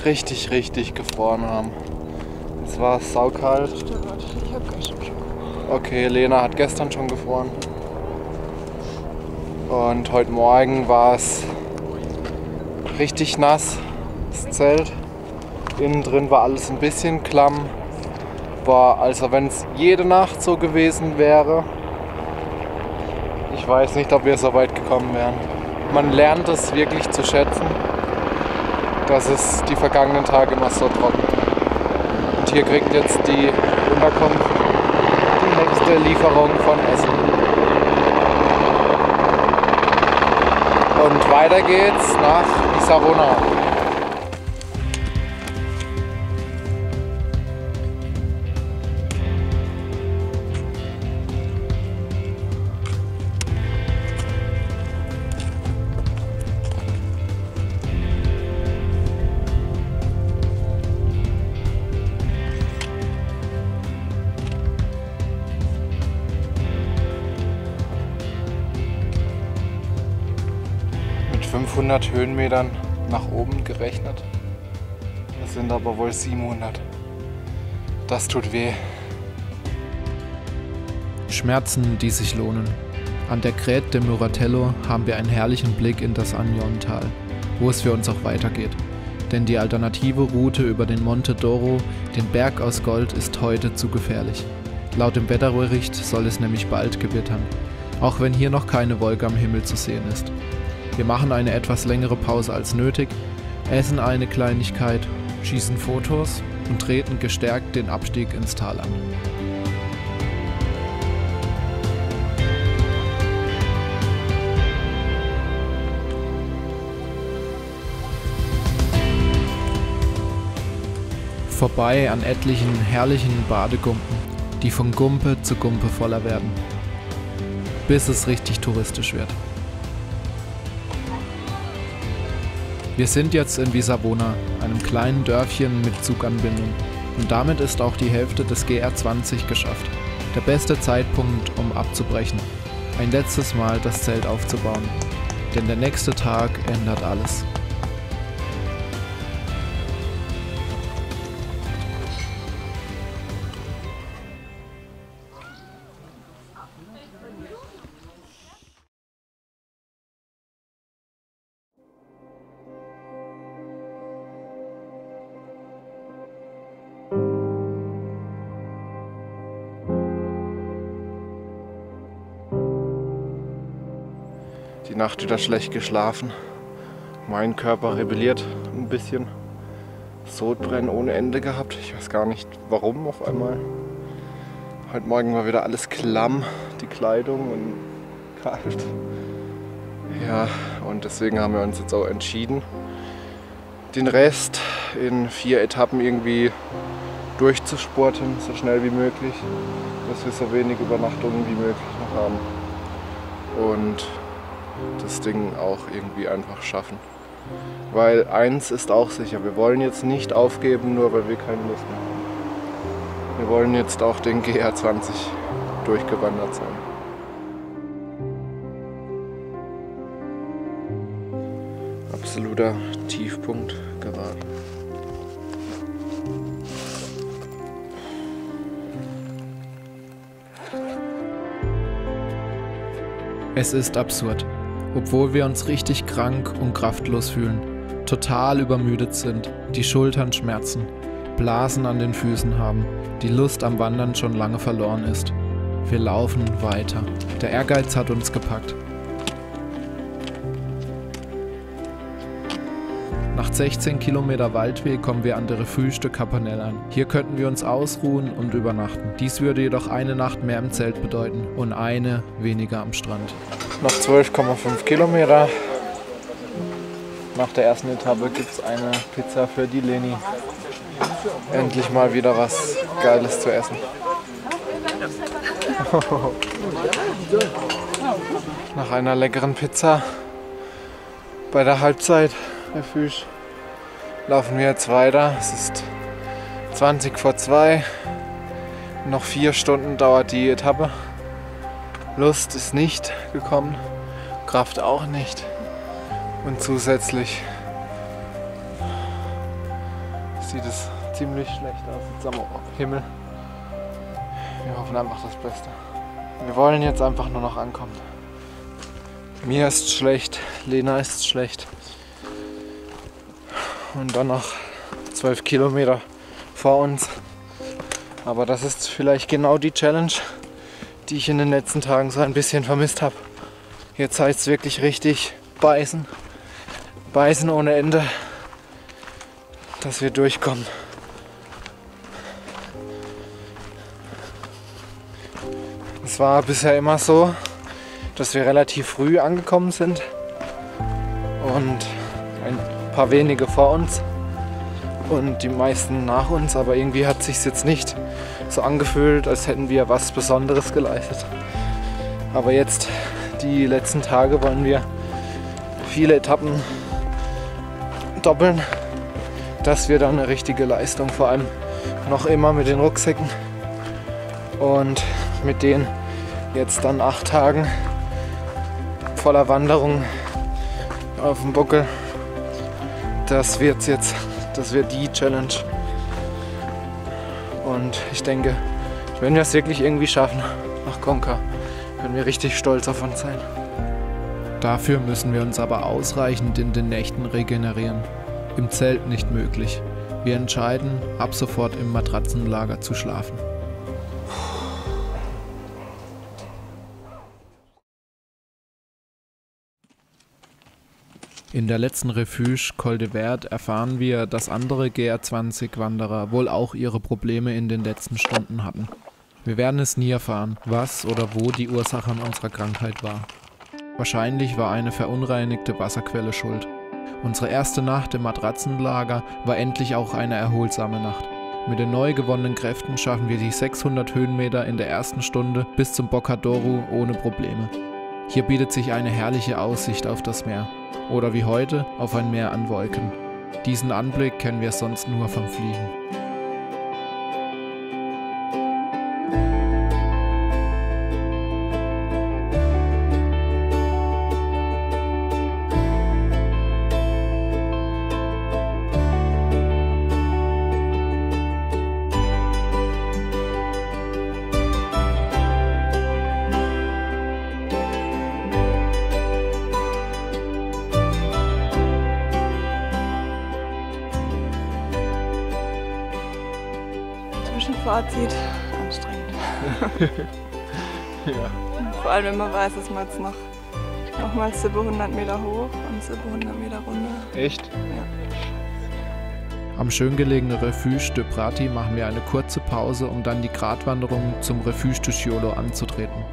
richtig gefroren haben. Es war saukalt. Ich hab gestern schon. Okay, Lena hat gestern schon gefroren. Und heute Morgen war es richtig nass, das Zelt. Innen drin war alles ein bisschen klamm. War, also wenn es jede Nacht so gewesen wäre, ich weiß nicht, ob wir so weit gekommen wären. Man lernt es wirklich zu schätzen, dass es die vergangenen Tage immer so trocken war. Und hier kriegt jetzt die Unterkunft die nächste Lieferung von Essen. Und weiter geht's nach Isarona. 500 Höhenmetern nach oben gerechnet. Das sind aber wohl 700. Das tut weh. Schmerzen, die sich lohnen. An der Crête de Muratello haben wir einen herrlichen Blick in das Agnontal, wo es für uns auch weitergeht. Denn die alternative Route über den Monte Doro, den Berg aus Gold, ist heute zu gefährlich. Laut dem Wetterbericht soll es nämlich bald gewittern, auch wenn hier noch keine Wolke am Himmel zu sehen ist. Wir machen eine etwas längere Pause als nötig, essen eine Kleinigkeit, schießen Fotos und treten gestärkt den Abstieg ins Tal an. Vorbei an etlichen herrlichen Badegumpen, die von Gumpe zu Gumpe voller werden, bis es richtig touristisch wird. Wir sind jetzt in Visavona, einem kleinen Dörfchen mit Zuganbindung, und damit ist auch die Hälfte des GR20 geschafft. Der beste Zeitpunkt, um abzubrechen, ein letztes Mal das Zelt aufzubauen, denn der nächste Tag ändert alles. Die Nacht wieder schlecht geschlafen. Mein Körper rebelliert ein bisschen. Sodbrennen ohne Ende gehabt. Ich weiß gar nicht warum auf einmal. Heute Morgen war wieder alles klamm, die Kleidung, und kalt. Ja, und deswegen haben wir uns jetzt auch entschieden, den Rest in 4 Etappen irgendwie durchzuspurten, so schnell wie möglich, dass wir so wenig Übernachtungen wie möglich noch haben. Und das Ding auch irgendwie einfach schaffen. Weil eins ist auch sicher, wir wollen jetzt nicht aufgeben, nur weil wir keine Lust mehr haben. Wir wollen jetzt auch den GR20 durchgewandert sein. Absoluter Tiefpunkt gerade. Es ist absurd. Obwohl wir uns richtig krank und kraftlos fühlen, total übermüdet sind, die Schultern schmerzen, Blasen an den Füßen haben, die Lust am Wandern schon lange verloren ist. Wir laufen weiter. Der Ehrgeiz hat uns gepackt. Nach 16 Kilometer Waldweg kommen wir an der Refuge de Capanel an. Hier könnten wir uns ausruhen und übernachten. Dies würde jedoch eine Nacht mehr im Zelt bedeuten und eine weniger am Strand. Noch 12,5 Kilometer. Nach der ersten Etappe gibt es eine Pizza für die Leni. Endlich mal wieder was Geiles zu essen. Nach einer leckeren Pizza bei der Halbzeit Refuge laufen wir jetzt weiter. Es ist 20 vor 2. Noch 4 Stunden dauert die Etappe. Lust ist nicht gekommen, Kraft auch nicht. Und zusätzlich sieht es ziemlich schlecht aus jetzt am Himmel. Wir hoffen einfach das Beste. Wir wollen jetzt einfach nur noch ankommen. Mir ist schlecht, Lena ist schlecht. Und dann noch 12 Kilometer vor uns. Aber das ist vielleicht genau die Challenge, die ich in den letzten Tagen so ein bisschen vermisst habe. Jetzt heißt es wirklich richtig beißen. Beißen ohne Ende, dass wir durchkommen. Es war bisher immer so, dass wir relativ früh angekommen sind und ein paar wenige vor uns und die meisten nach uns, aber irgendwie hat es sich jetzt nicht so angefühlt, als hätten wir was Besonderes geleistet. Aber jetzt, die letzten Tage, wollen wir viele Etappen doppeln, dass wir dann eine richtige Leistung, vor allem noch immer mit den Rucksäcken und mit den jetzt dann 8 Tagen voller Wanderung auf dem Buckel. Das wird die Challenge. Und ich denke, wenn wir es wirklich irgendwie schaffen, nach Konka, können wir richtig stolz auf uns sein. Dafür müssen wir uns aber ausreichend in den Nächten regenerieren. Im Zelt nicht möglich. Wir entscheiden, ab sofort im Matratzenlager zu schlafen. In der letzten Refuge Col de Verd erfahren wir, dass andere GR20-Wanderer wohl auch ihre Probleme in den letzten Stunden hatten. Wir werden es nie erfahren, was oder wo die Ursache an unserer Krankheit war. Wahrscheinlich war eine verunreinigte Wasserquelle schuld. Unsere erste Nacht im Matratzenlager war endlich auch eine erholsame Nacht. Mit den neu gewonnenen Kräften schaffen wir die 600 Höhenmeter in der ersten Stunde bis zum Bocadouro ohne Probleme. Hier bietet sich eine herrliche Aussicht auf das Meer. Oder wie heute auf ein Meer an Wolken. Diesen Anblick kennen wir sonst nur vom Fliegen. Zwischenfazit, anstrengend. Ja. Vor allem, wenn man weiß, dass man jetzt nochmals über 100 Meter hoch und über 100 Meter runter. Echt? Ja. Am schön gelegenen Refuge de Prati machen wir eine kurze Pause, um dann die Gratwanderung zum Refuge de Sciolo anzutreten.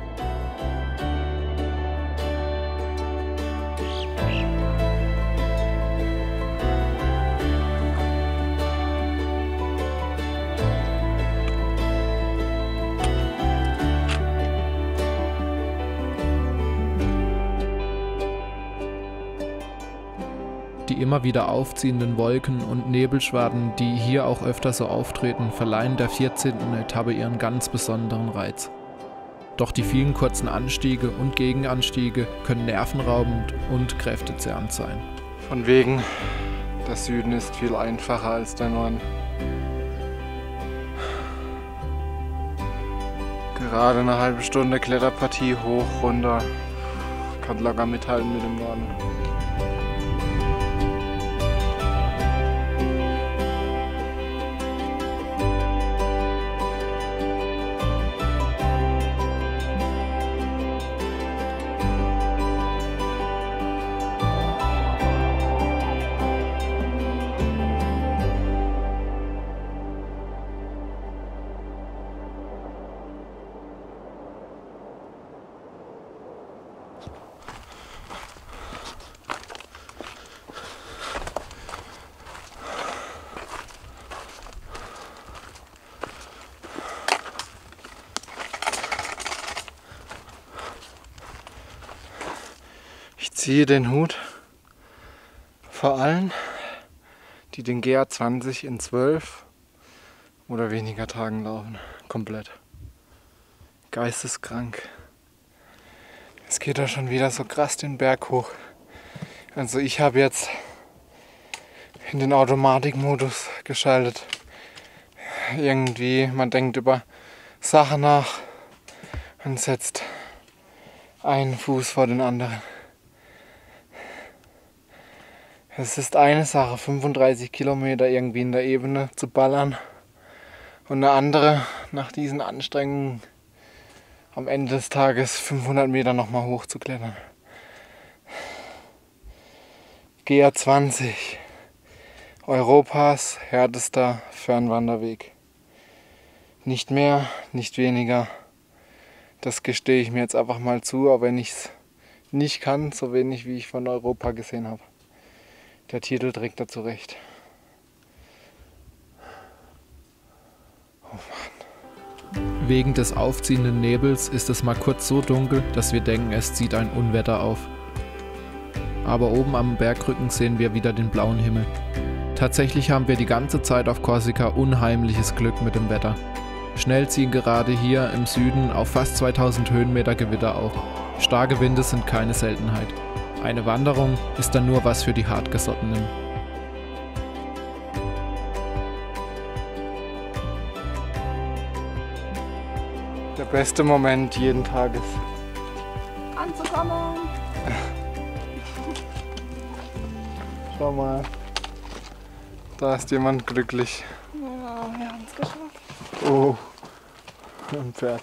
Die immer wieder aufziehenden Wolken und Nebelschwaden, die hier auch öfter so auftreten, verleihen der 14. Etappe ihren ganz besonderen Reiz. Doch die vielen kurzen Anstiege und Gegenanstiege können nervenraubend und kräftezehrend sein. Von wegen, der Süden ist viel einfacher als der Norden. Gerade eine halbe Stunde Kletterpartie hoch, runter. Kann locker mithalten mit dem Norden. Ich ziehe den Hut vor allen, die den GR20 in 12 oder weniger Tagen laufen. Komplett. Geisteskrank. Es geht da schon wieder so krass den Berg hoch. Also ich habe jetzt in den Automatikmodus geschaltet. Irgendwie, man denkt über Sachen nach und setzt einen Fuß vor den anderen. Es ist eine Sache, 35 Kilometer irgendwie in der Ebene zu ballern und eine andere, nach diesen Anstrengungen am Ende des Tages 500 Meter nochmal hoch zu klettern. GR20, Europas härtester Fernwanderweg. Nicht mehr, nicht weniger. Das gestehe ich mir jetzt einfach mal zu, auch wenn ich es nicht kann, so wenig wie ich von Europa gesehen habe. Der Titel trägt dazu recht. Oh Mann. Wegen des aufziehenden Nebels ist es mal kurz so dunkel, dass wir denken, es zieht ein Unwetter auf. Aber oben am Bergrücken sehen wir wieder den blauen Himmel. Tatsächlich haben wir die ganze Zeit auf Korsika unheimliches Glück mit dem Wetter. Schnell ziehen gerade hier im Süden auf fast 2000 Höhenmeter Gewitter auf. Starke Winde sind keine Seltenheit. Eine Wanderung ist dann nur was für die Hartgesottenen. Der beste Moment jeden Tages. Anzukommen! Schau mal, da ist jemand glücklich. Ja, wir haben es geschafft. Oh, ein Pferd.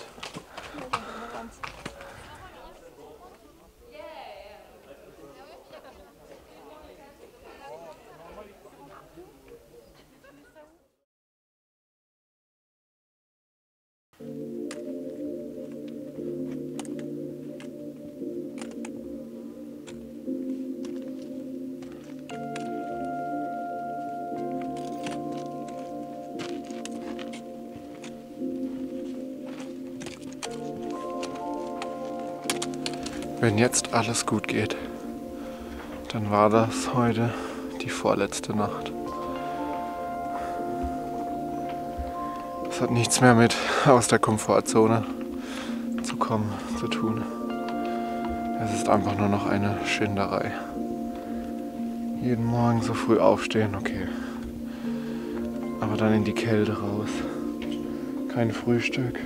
Wenn jetzt alles gut geht, dann war das heute die vorletzte Nacht. Es hat nichts mehr mit aus der Komfortzone zu kommen zu tun. Es ist einfach nur noch eine Schinderei. Jeden Morgen so früh aufstehen, okay. Aber dann in die Kälte raus. Kein Frühstück.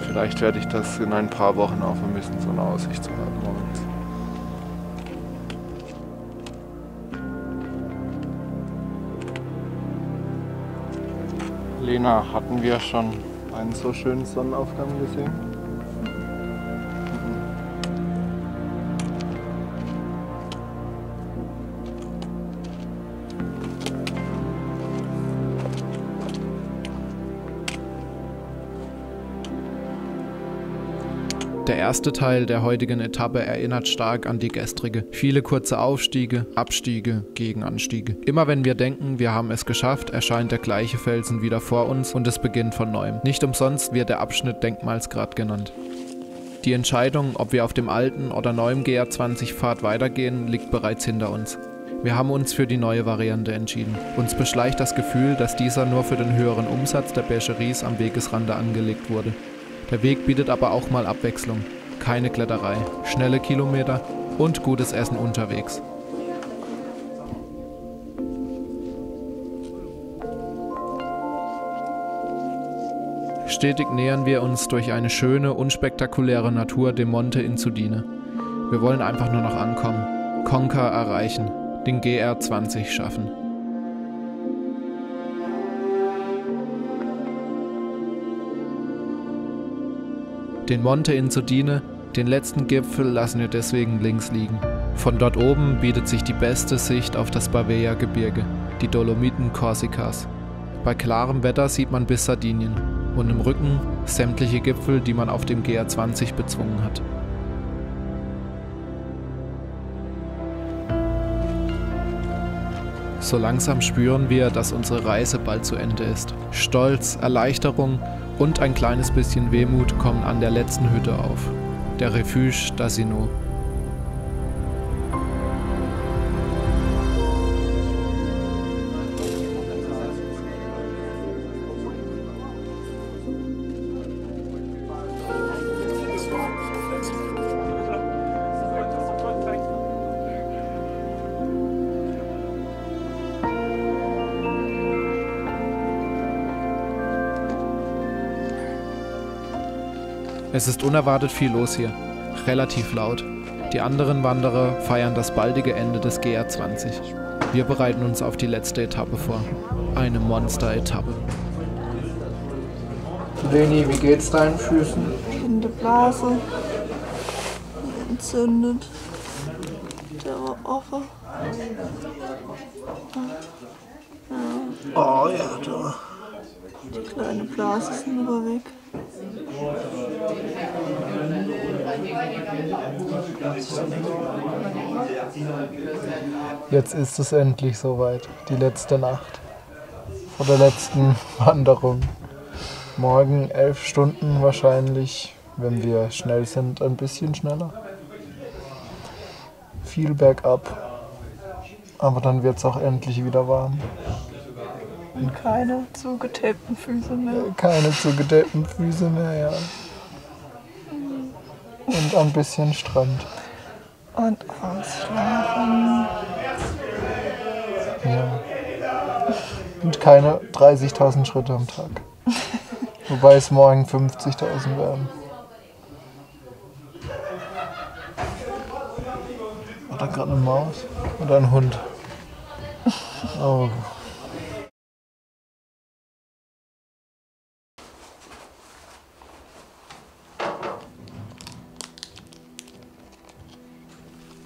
Vielleicht werde ich das in ein paar Wochen auch vermissen, so eine Aussicht zu haben morgens. Lena, hatten wir schon einen so schönen Sonnenaufgang gesehen? Der erste Teil der heutigen Etappe erinnert stark an die gestrige. Viele kurze Aufstiege, Abstiege, Gegenanstiege. Immer wenn wir denken, wir haben es geschafft, erscheint der gleiche Felsen wieder vor uns und es beginnt von neuem. Nicht umsonst wird der Abschnitt Denkmalsgrad genannt. Die Entscheidung, ob wir auf dem alten oder neuen GR20-Pfad weitergehen, liegt bereits hinter uns. Wir haben uns für die neue Variante entschieden. Uns beschleicht das Gefühl, dass dieser nur für den höheren Umsatz der Bergeries am Wegesrande angelegt wurde. Der Weg bietet aber auch mal Abwechslung. Keine Kletterei, schnelle Kilometer und gutes Essen unterwegs. Stetig nähern wir uns durch eine schöne, unspektakuläre Natur dem Monte Insudine. Wir wollen einfach nur noch ankommen, Conca erreichen, den GR20 schaffen. Den Monte Insudine, den letzten Gipfel, lassen wir deswegen links liegen. Von dort oben bietet sich die beste Sicht auf das Bavea-Gebirge, die Dolomiten Korsikas. Bei klarem Wetter sieht man bis Sardinien und im Rücken sämtliche Gipfel, die man auf dem GR20 bezwungen hat. So langsam spüren wir, dass unsere Reise bald zu Ende ist. Stolz, Erleichterung und ein kleines bisschen Wehmut kommen an der letzten Hütte auf, der Refuge d'Asino. Es ist unerwartet viel los hier, relativ laut. Die anderen Wanderer feiern das baldige Ende des GR20. Wir bereiten uns auf die letzte Etappe vor. Eine Monster-Etappe. Leni, wie geht's deinen Füßen? In der Blase. Entzündet. Der war offen. Oh ja, da. Die kleine Blase ist aber weg. Jetzt ist es endlich soweit. Die letzte Nacht vor der letzten Wanderung. Morgen 11 Stunden wahrscheinlich, wenn wir schnell sind, ein bisschen schneller. Viel bergab, aber dann wird es auch endlich wieder warm. Und keine zugetapten Füße mehr. Keine zugetapten Füße mehr, ja. Und ein bisschen Strand. Und ausschlafen. Ja. Und keine 30.000 Schritte am Tag. Wobei es morgen 50.000 werden. War da gerade eine Maus? Oder ein Hund? Oh.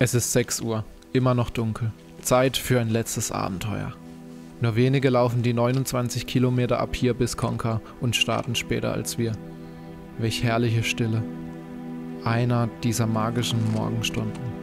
Es ist 6 Uhr, immer noch dunkel. Zeit für ein letztes Abenteuer. Nur wenige laufen die 29 Kilometer ab hier bis Konka und starten später als wir. Welch herrliche Stille. Einer dieser magischen Morgenstunden.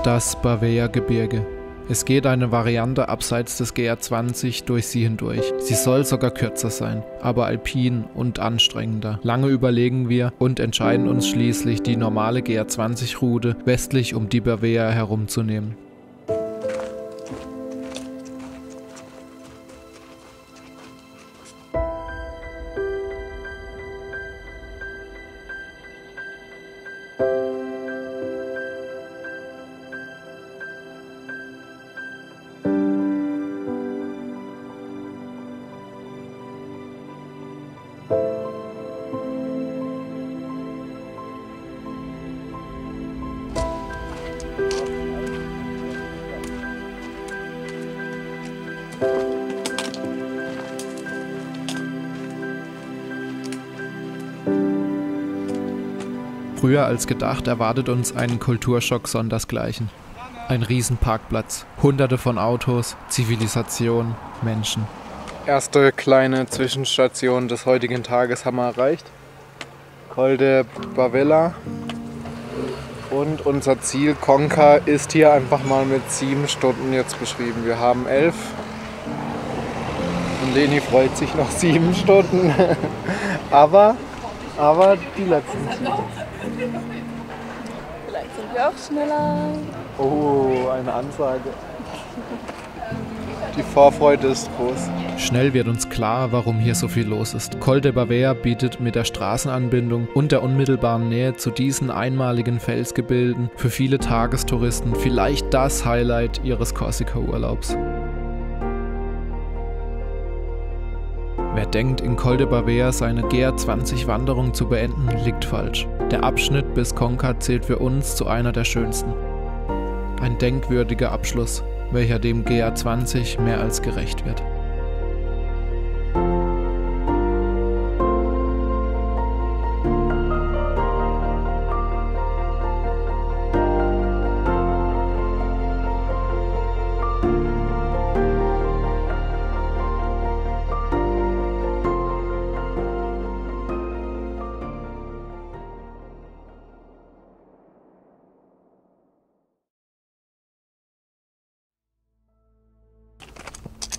Das Bavea-Gebirge. Es geht eine Variante abseits des GR20 durch sie hindurch. Sie soll sogar kürzer sein, aber alpin und anstrengender. Lange überlegen wir und entscheiden uns schließlich, die normale GR20-Route westlich um die Bavea herumzunehmen. Früher als gedacht erwartet uns ein Kulturschock sondersgleichen. Ein Riesenparkplatz, hunderte von Autos, Zivilisation, Menschen. Erste kleine Zwischenstation des heutigen Tages haben wir erreicht. Col de Bavela. Und unser Ziel Konka ist hier einfach mal mit 7 Stunden jetzt beschrieben. Wir haben 11. Und Leni freut sich noch 7 Stunden. aber die letzten 7. Vielleicht sind wir auch schneller. Oh, eine Ansage. Die Vorfreude ist groß. Schnell wird uns klar, warum hier so viel los ist. Col de Bavea bietet mit der Straßenanbindung und der unmittelbaren Nähe zu diesen einmaligen Felsgebilden für viele Tagestouristen vielleicht das Highlight ihres Korsika-Urlaubs. Wer denkt, in Col de Bavea seine GR20-Wanderung zu beenden, liegt falsch. Der Abschnitt bis Konka zählt für uns zu einer der schönsten. Ein denkwürdiger Abschluss, welcher dem GR20 mehr als gerecht wird.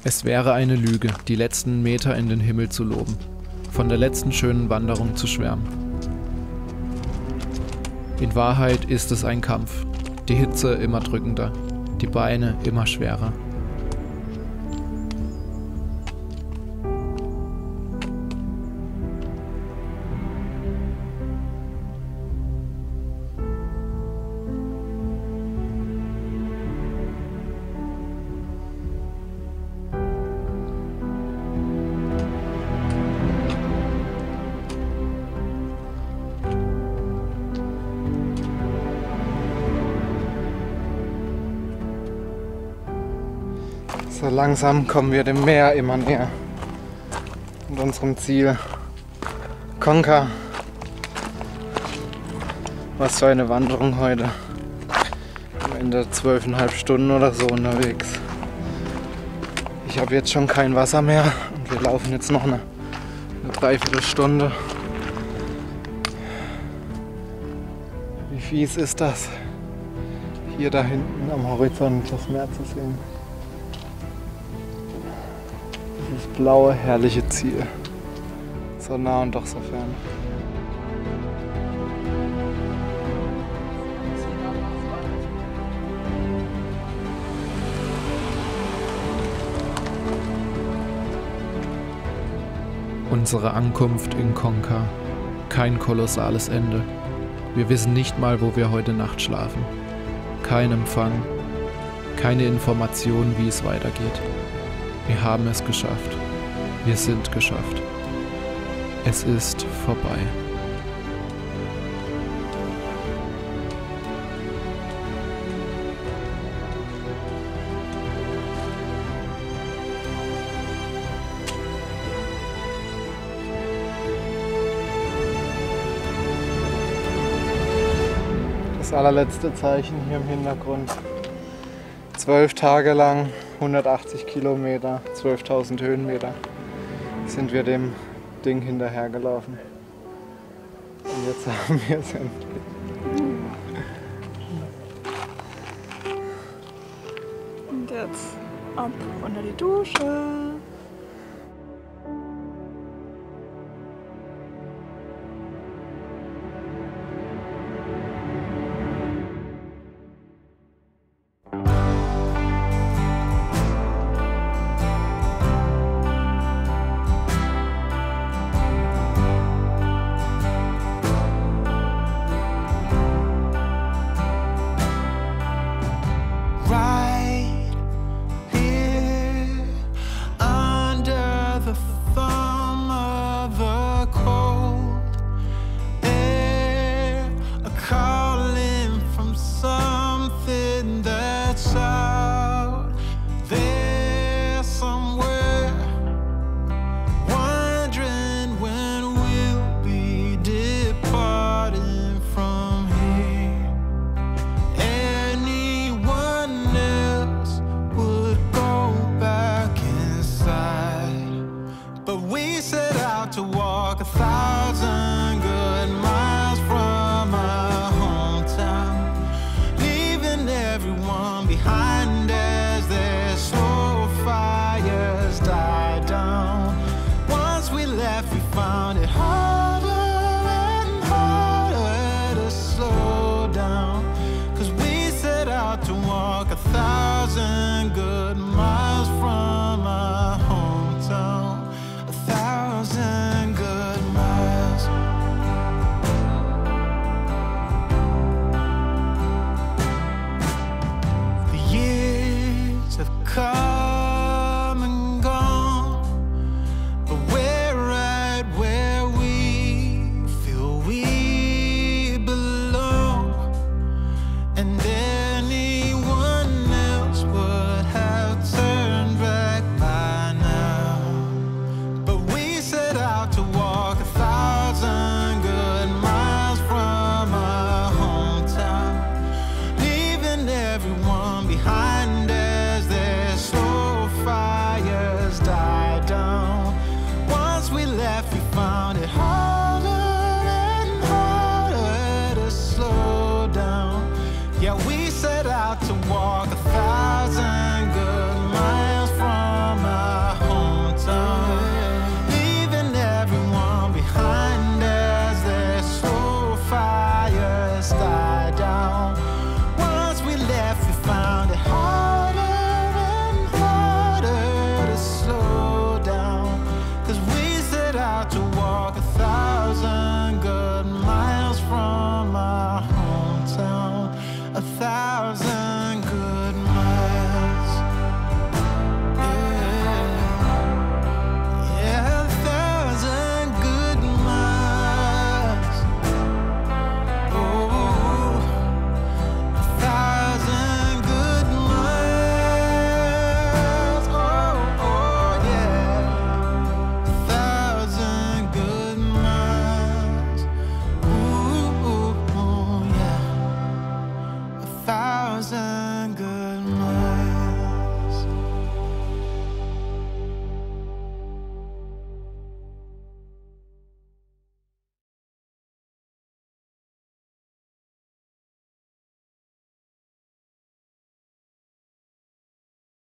Es wäre eine Lüge, die letzten Meter in den Himmel zu loben, von der letzten schönen Wanderung zu schwärmen. In Wahrheit ist es ein Kampf, die Hitze immer drückender, die Beine immer schwerer. So langsam kommen wir dem Meer immer näher und unserem Ziel Konka. Was für eine Wanderung heute. Am Ende 12,5 Stunden oder so unterwegs. Ich habe jetzt schon kein Wasser mehr und wir laufen jetzt noch eine Dreiviertelstunde. Wie fies ist das, hier da hinten am Horizont das Meer zu sehen. blaue, herrliche Ziel. So nah und doch so fern. Unsere Ankunft in Konka. Kein kolossales Ende. Wir wissen nicht mal, wo wir heute Nacht schlafen. Kein Empfang. Keine Information, wie es weitergeht. Wir haben es geschafft. Wir sind geschafft. Es ist vorbei. Das allerletzte Zeichen hier im Hintergrund. 12 Tage lang, 180 Kilometer, 12.000 Höhenmeter sind wir dem Ding hinterhergelaufen. Und jetzt haben wir es endlich. Und jetzt ab unter die Dusche.